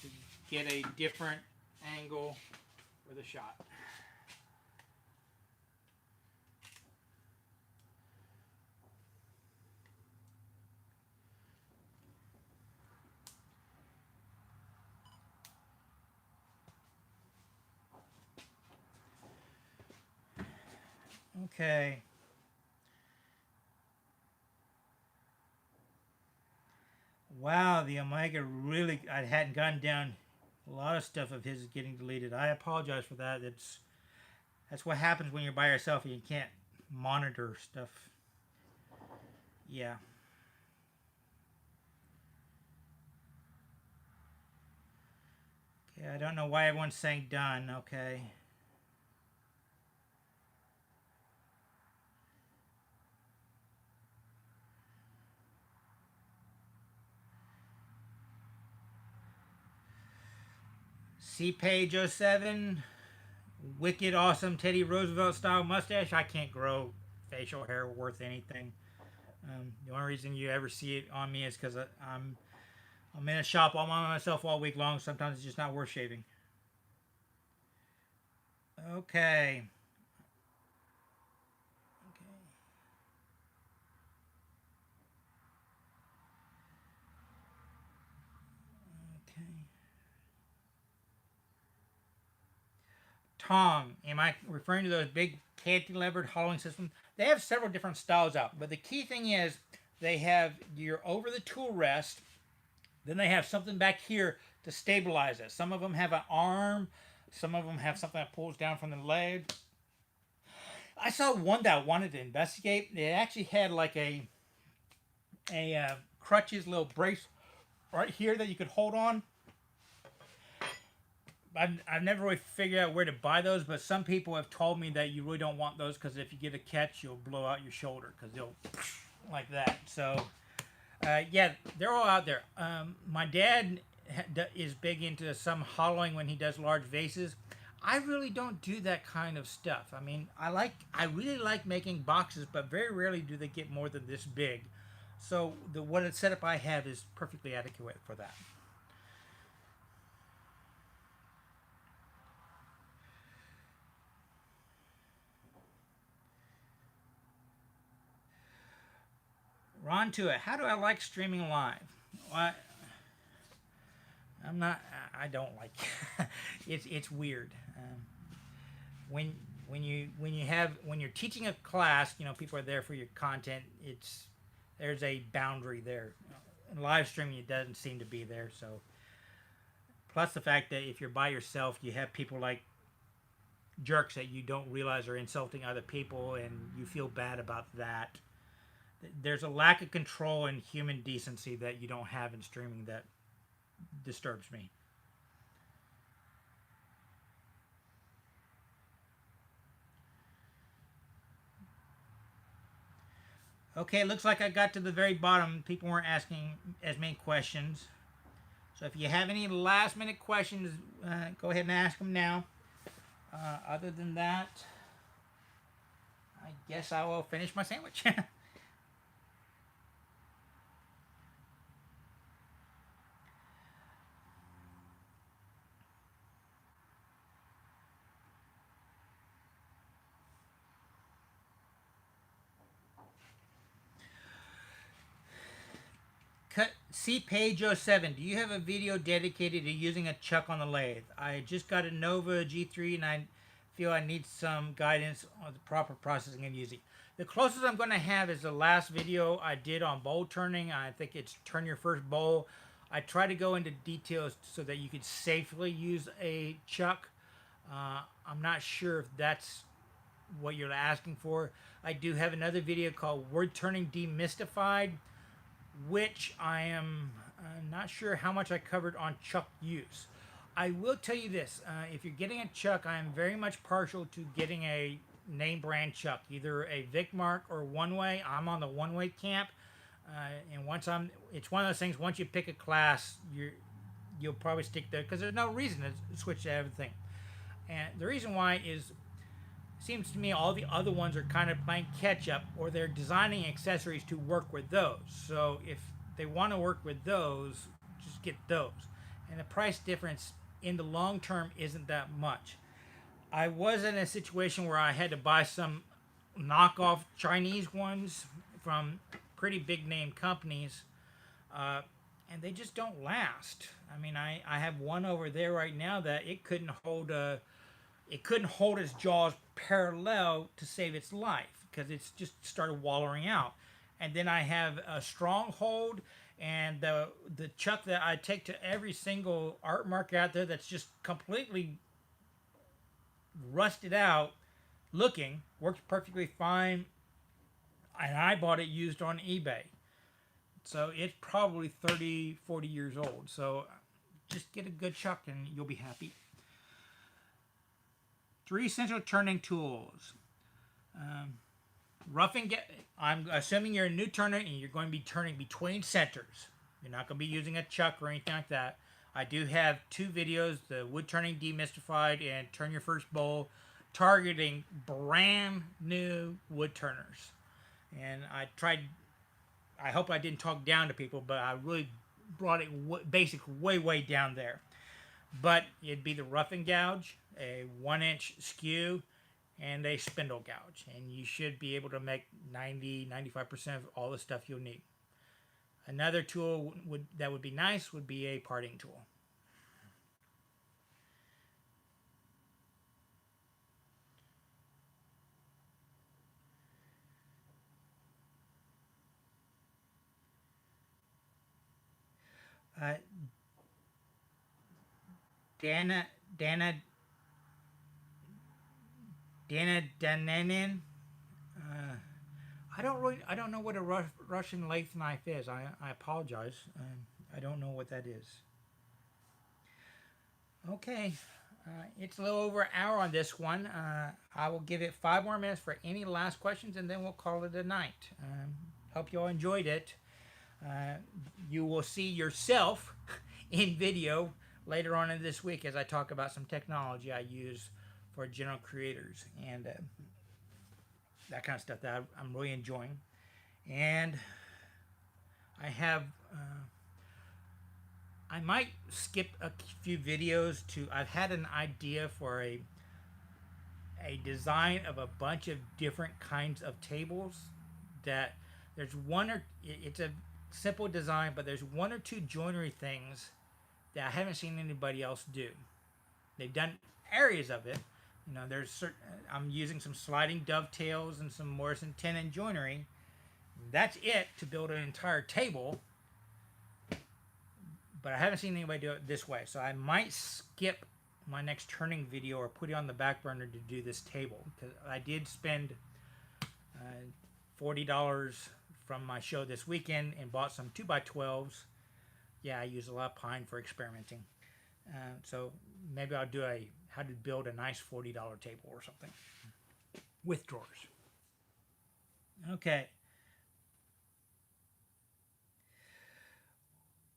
to get a different angle for the shot. Okay. Wow, the Omega really, I hadn't gotten down. A lot of stuff of his is getting deleted. I apologize for that. That's what happens when you're by yourself and you can't monitor stuff. Yeah. Okay, I don't know why everyone's saying done. Okay. See page 07, wicked awesome Teddy Roosevelt style mustache. I can't grow facial hair worth anything. The only reason you ever see it on me is because I'm in a shop all by myself all week long. Sometimes it's just not worth shaving. Okay, tong. Am I referring to those big cantilevered hollowing systems? They have several different styles out, but the key thing is they have your over the tool rest. Then they have something back here to stabilize it. Some of them have an arm. Some of them have something that pulls down from the leg. I saw one that I wanted to investigate. It actually had like a crutches little brace right here that you could hold on. I've never really figured out where to buy those, but some people have told me that you really don't want those because if you get a catch, you'll blow out your shoulder because they'll like that. So, yeah, they're all out there. My dad is big into some hollowing when he does large vases. I really don't do that kind of stuff. I mean, I really like making boxes, but very rarely do they get more than this big. So what setup I have is perfectly adequate for that. Ron to it. How do I like streaming live? Well, I don't like. It's weird. When you're teaching a class, people are there for your content. There's a boundary there. In live streaming, it doesn't seem to be there. So, plus the fact that if you're by yourself, you have people like jerks that you don't realize are insulting other people, and you feel bad about that. There's a lack of control and human decency that you don't have in streaming that disturbs me. Okay, it looks like I got to the very bottom. People weren't asking as many questions. So if you have any last minute questions, go ahead and ask them now. Other than that, I guess I will finish my sandwich. See page 07. Do you have a video dedicated to using a chuck on the lathe? I just got a Nova G3 and I feel I need some guidance on the proper processing and using. The closest I'm going to have is the last video I did on bowl turning. I think it's turn your first bowl. I try to go into details so that you could safely use a chuck. I'm not sure if that's what you're asking for. I do have another video called Wood Turning Demystified, which I am not sure how much I covered on chuck use. I will tell you this, if you're getting a chuck, I am very much partial to getting a name brand chuck, either a Vicmark or One Way. I'm on the One Way camp, and it's one of those things, once you pick a class, you'll probably stick there, because there's no reason to switch to everything. And the reason why is, seems to me all the other ones are kind of playing catch up, or they're designing accessories to work with those. So if they want to work with those, just get those. And the price difference in the long term isn't that much. I was in a situation where I had to buy some knockoff Chinese ones from pretty big name companies, and they just don't last. I mean, I have one over there right now that it couldn't hold its jaws parallel to save its life because it's just started wallowing out. And then I have a Stronghold, and the chuck that I take to every single art market out there that's just completely rusted out looking, works perfectly fine, and I bought it used on eBay. So it's probably 30, 40 years old. So just get a good chuck and you'll be happy. 3 essential turning tools. Roughing, I'm assuming you're a new turner and you're going to be turning between centers. You're not going to be using a chuck or anything like that. I do have 2 videos, the Wood Turning Demystified and Turn Your First Bowl, targeting brand new wood turners. And I hope I didn't talk down to people, but I really brought it basic way down there. But it'd be the rough and gouge, a 1-inch skew, and a spindle gouge. And you should be able to make 90-95% of all the stuff you'll need. Another tool that would be nice would be a parting tool. Uh, Dana, Dana, Dana Dananin. Uh, I don't know what a Russian lathe knife is. I apologize. I don't know what that is. Okay, it's a little over an hour on this one. I will give it 5 more minutes for any last questions, and then we'll call it a night. Hope you all enjoyed it. You will see yourself in video later on in this week as I talk about some technology I use for general creators and that kind of stuff that I'm really enjoying. And I have I might skip a few videos to. I've had an idea for a design of a bunch of different kinds of tables. That there's one or it's a simple design, but there's one or two joinery things that I haven't seen anybody else do. They've done areas of it. You know, there's certain. I'm using some sliding dovetails and some Morrison Tendon joinery. That's it to build an entire table. But I haven't seen anybody do it this way, so I might skip my next turning video or put it on the back burner to do this table, because I did spend $40 from my show this weekend and bought some 2x12s. Yeah, I use a lot of pine for experimenting, so maybe I'll do a how to build a nice $40 table or something with drawers. Okay.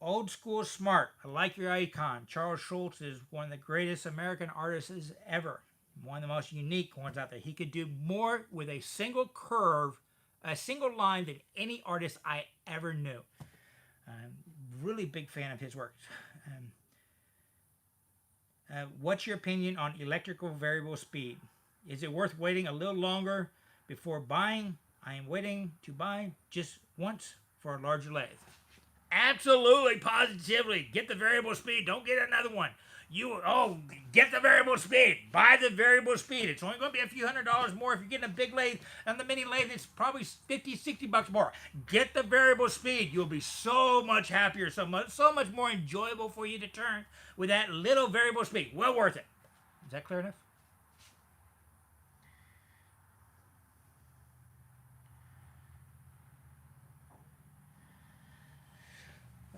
Old school smart. I like your icon. Charles Schultz is one of the greatest American artists ever. One of the most unique ones out there. He could do more with a single curve, a single line than any artist I ever knew. I'm really big fan of his work. What's your opinion on electrical variable speed? Is it worth waiting a little longer before buying? I am waiting to buy just once for a larger lathe. Absolutely, positively. Get the variable speed. Don't get another one. Get the variable speed. Buy the variable speed. It's only going to be a few $100s more if you're getting a big lathe. And the mini lathe, it's probably $50-$60 more. Get the variable speed. You'll be so much happier, so much more enjoyable for you to turn with that little variable speed. Well worth it. Is that clear enough?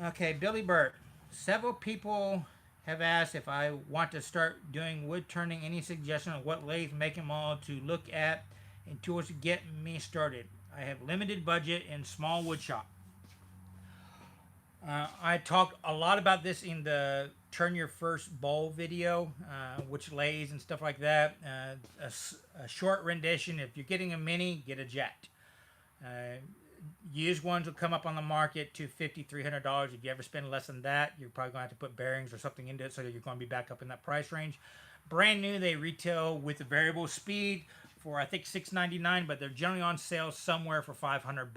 Okay, Billy Burt. Several people have asked if I want to start doing wood turning. Any suggestion on what lathe, make, and model to look at and tools to get me started? I have limited budget and small wood shop. I talked a lot about this in the Turn Your First Bowl video, which lathes and stuff like that. A short rendition. If you're getting a mini, get a jet. Used ones will come up on the market to $250-$300. If you ever spend less than that, you're probably going to have to put bearings or something into it, so that you're going to be back up in that price range. Brand new, they retail with the variable speed for I think $699, but they're generally on sale somewhere for $500.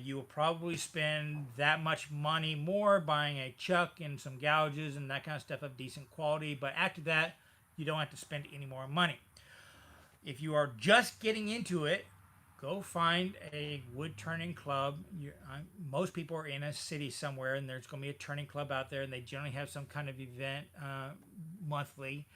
You will probably spend that much money more buying a chuck and some gouges and that kind of stuff of decent quality, but after that, you don't have to spend any more money. If you are just getting into it, go find a wood turning club. Most people are in a city somewhere, and there's going to be a turning club out there, and they generally have some kind of event monthly,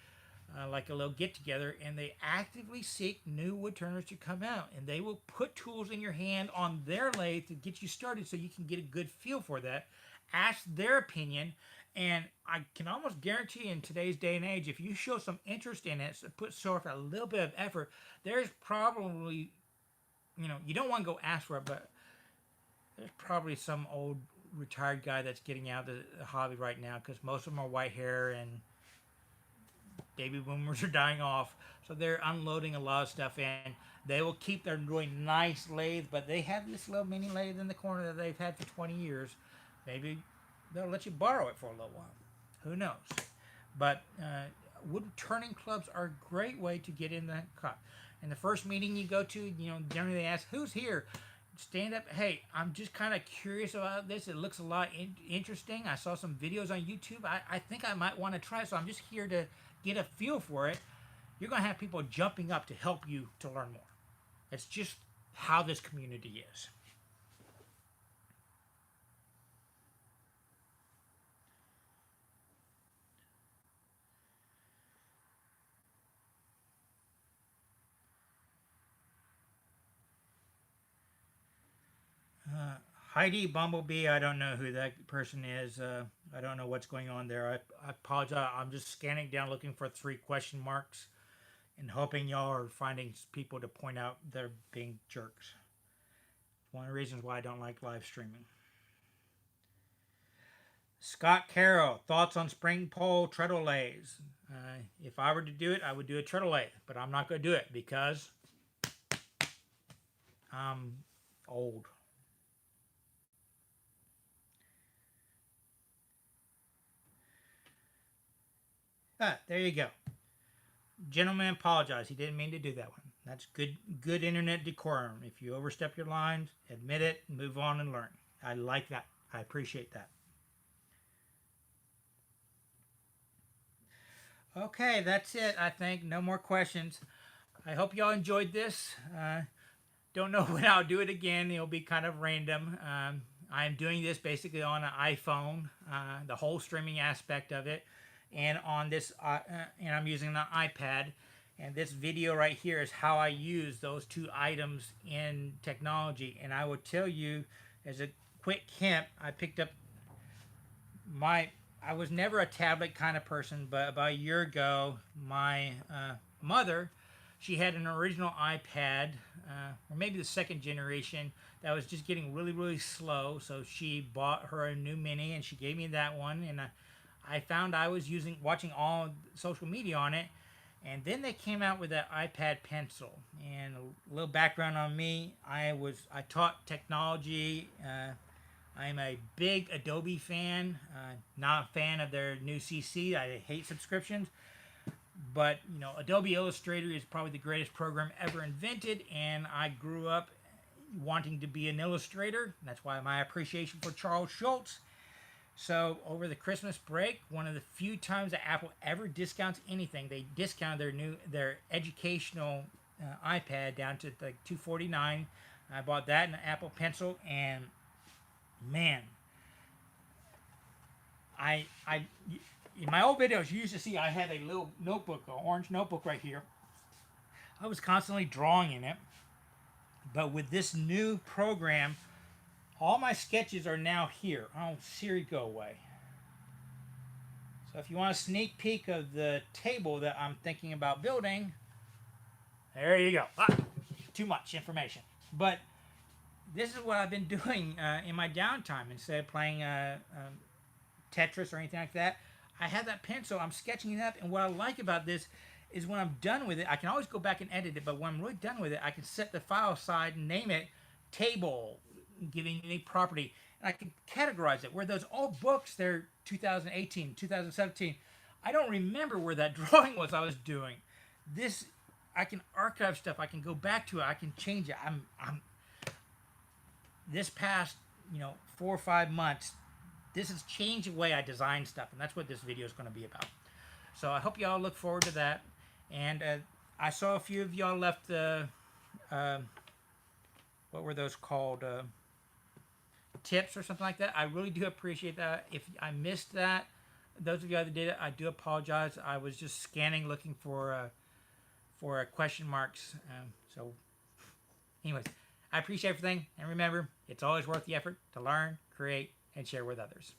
like a little get-together, and they actively seek new wood turners to come out, and they will put tools in your hand on their lathe to get you started so you can get a good feel for that. Ask their opinion, and I can almost guarantee in today's day and age, if you show some interest in it, so put forth a little bit of effort, there's probably... you don't want to go ask for it, but there's probably some old retired guy that's getting out of the hobby right now, because most of them are white hair and baby boomers are dying off. So they're unloading a lot of stuff, and they will keep their really nice lathe, but they have this little mini lathe in the corner that they've had for 20 years. Maybe they'll let you borrow it for a little while. Who knows? But wood turning clubs are a great way to get in that cut. And the first meeting you go to, generally they ask, who's here? Stand up. Hey, I'm just kind of curious about this. It looks a lot interesting. I saw some videos on YouTube. I think I might want to try it, so I'm just here to get a feel for it. You're going to have people jumping up to help you to learn more. It's just how this community is. Heidi Bumblebee, I don't know who that person is. I don't know what's going on there. I apologize. I'm just scanning down looking for 3 question marks and hoping y'all are finding people to point out they're being jerks. One of the reasons why I don't like live streaming. Scott Carroll, thoughts on spring pole treadle lathes? If I were to do it, I would do a treadle lathe, but I'm not going to do it because I'm old. There you go. Gentleman apologized. He didn't mean to do that one. That's good internet decorum. If you overstep your lines, admit it, move on and learn. I like that. I appreciate that. Okay, that's it, I think. No more questions. I hope y'all enjoyed this. Don't know when I'll do it again. It'll be kind of random. I'm doing this basically on an iPhone, the whole streaming aspect of it, and on this, and I'm using an iPad. And this video right here is how I use those 2 items in technology. And I will tell you, as a quick hint, I picked up I was never a tablet kind of person, but about a year ago, my mother, she had an original iPad, or maybe the 2nd generation, that was just getting really, really slow. So she bought her a new Mini, and she gave me that one. And I found I was watching all social media on it. And then they came out with that iPad Pencil. And a little background on me, I taught technology. I'm a big Adobe fan. Not a fan of their new CC. I hate subscriptions. But, Adobe Illustrator is probably the greatest program ever invented. And I grew up wanting to be an illustrator. That's why my appreciation for Charles Schultz. So over the Christmas break, one of the few times that Apple ever discounts anything, they discounted their educational iPad down to like $249. I bought that and an Apple Pencil, and man, in my old videos you used to see I had a little notebook, an orange notebook right here. I was constantly drawing in it, but with this new program, all my sketches are now here. Oh, Siri, go away. So if you want a sneak peek of the table that I'm thinking about building, there you go. Too much information. But this is what I've been doing in my downtime. Instead of playing Tetris or anything like that, I have that pencil. I'm sketching it up. And what I like about this is when I'm done with it, I can always go back and edit it. But when I'm really done with it, I can set the file aside and name it table, giving any property, and I can categorize it. Where those old books, they're 2018, 2017. I don't remember where that drawing was I was doing. This, I can archive stuff. I can go back to it. I can change it. I'm this past 4 or 5 months, this has changed the way I design stuff, and that's what this video is going to be about. So I hope y'all look forward to that. And I saw a few of y'all left the what were those called? Tips or something like that. I really do appreciate that. If I missed that, those of you that did it, I do apologize. I was just scanning looking for question marks. So anyways, I appreciate everything, and remember, it's always worth the effort to learn, create, and share with others.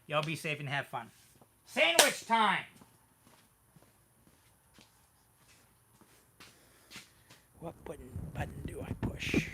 Y'all be safe and have fun. Sandwich time. What button do I push?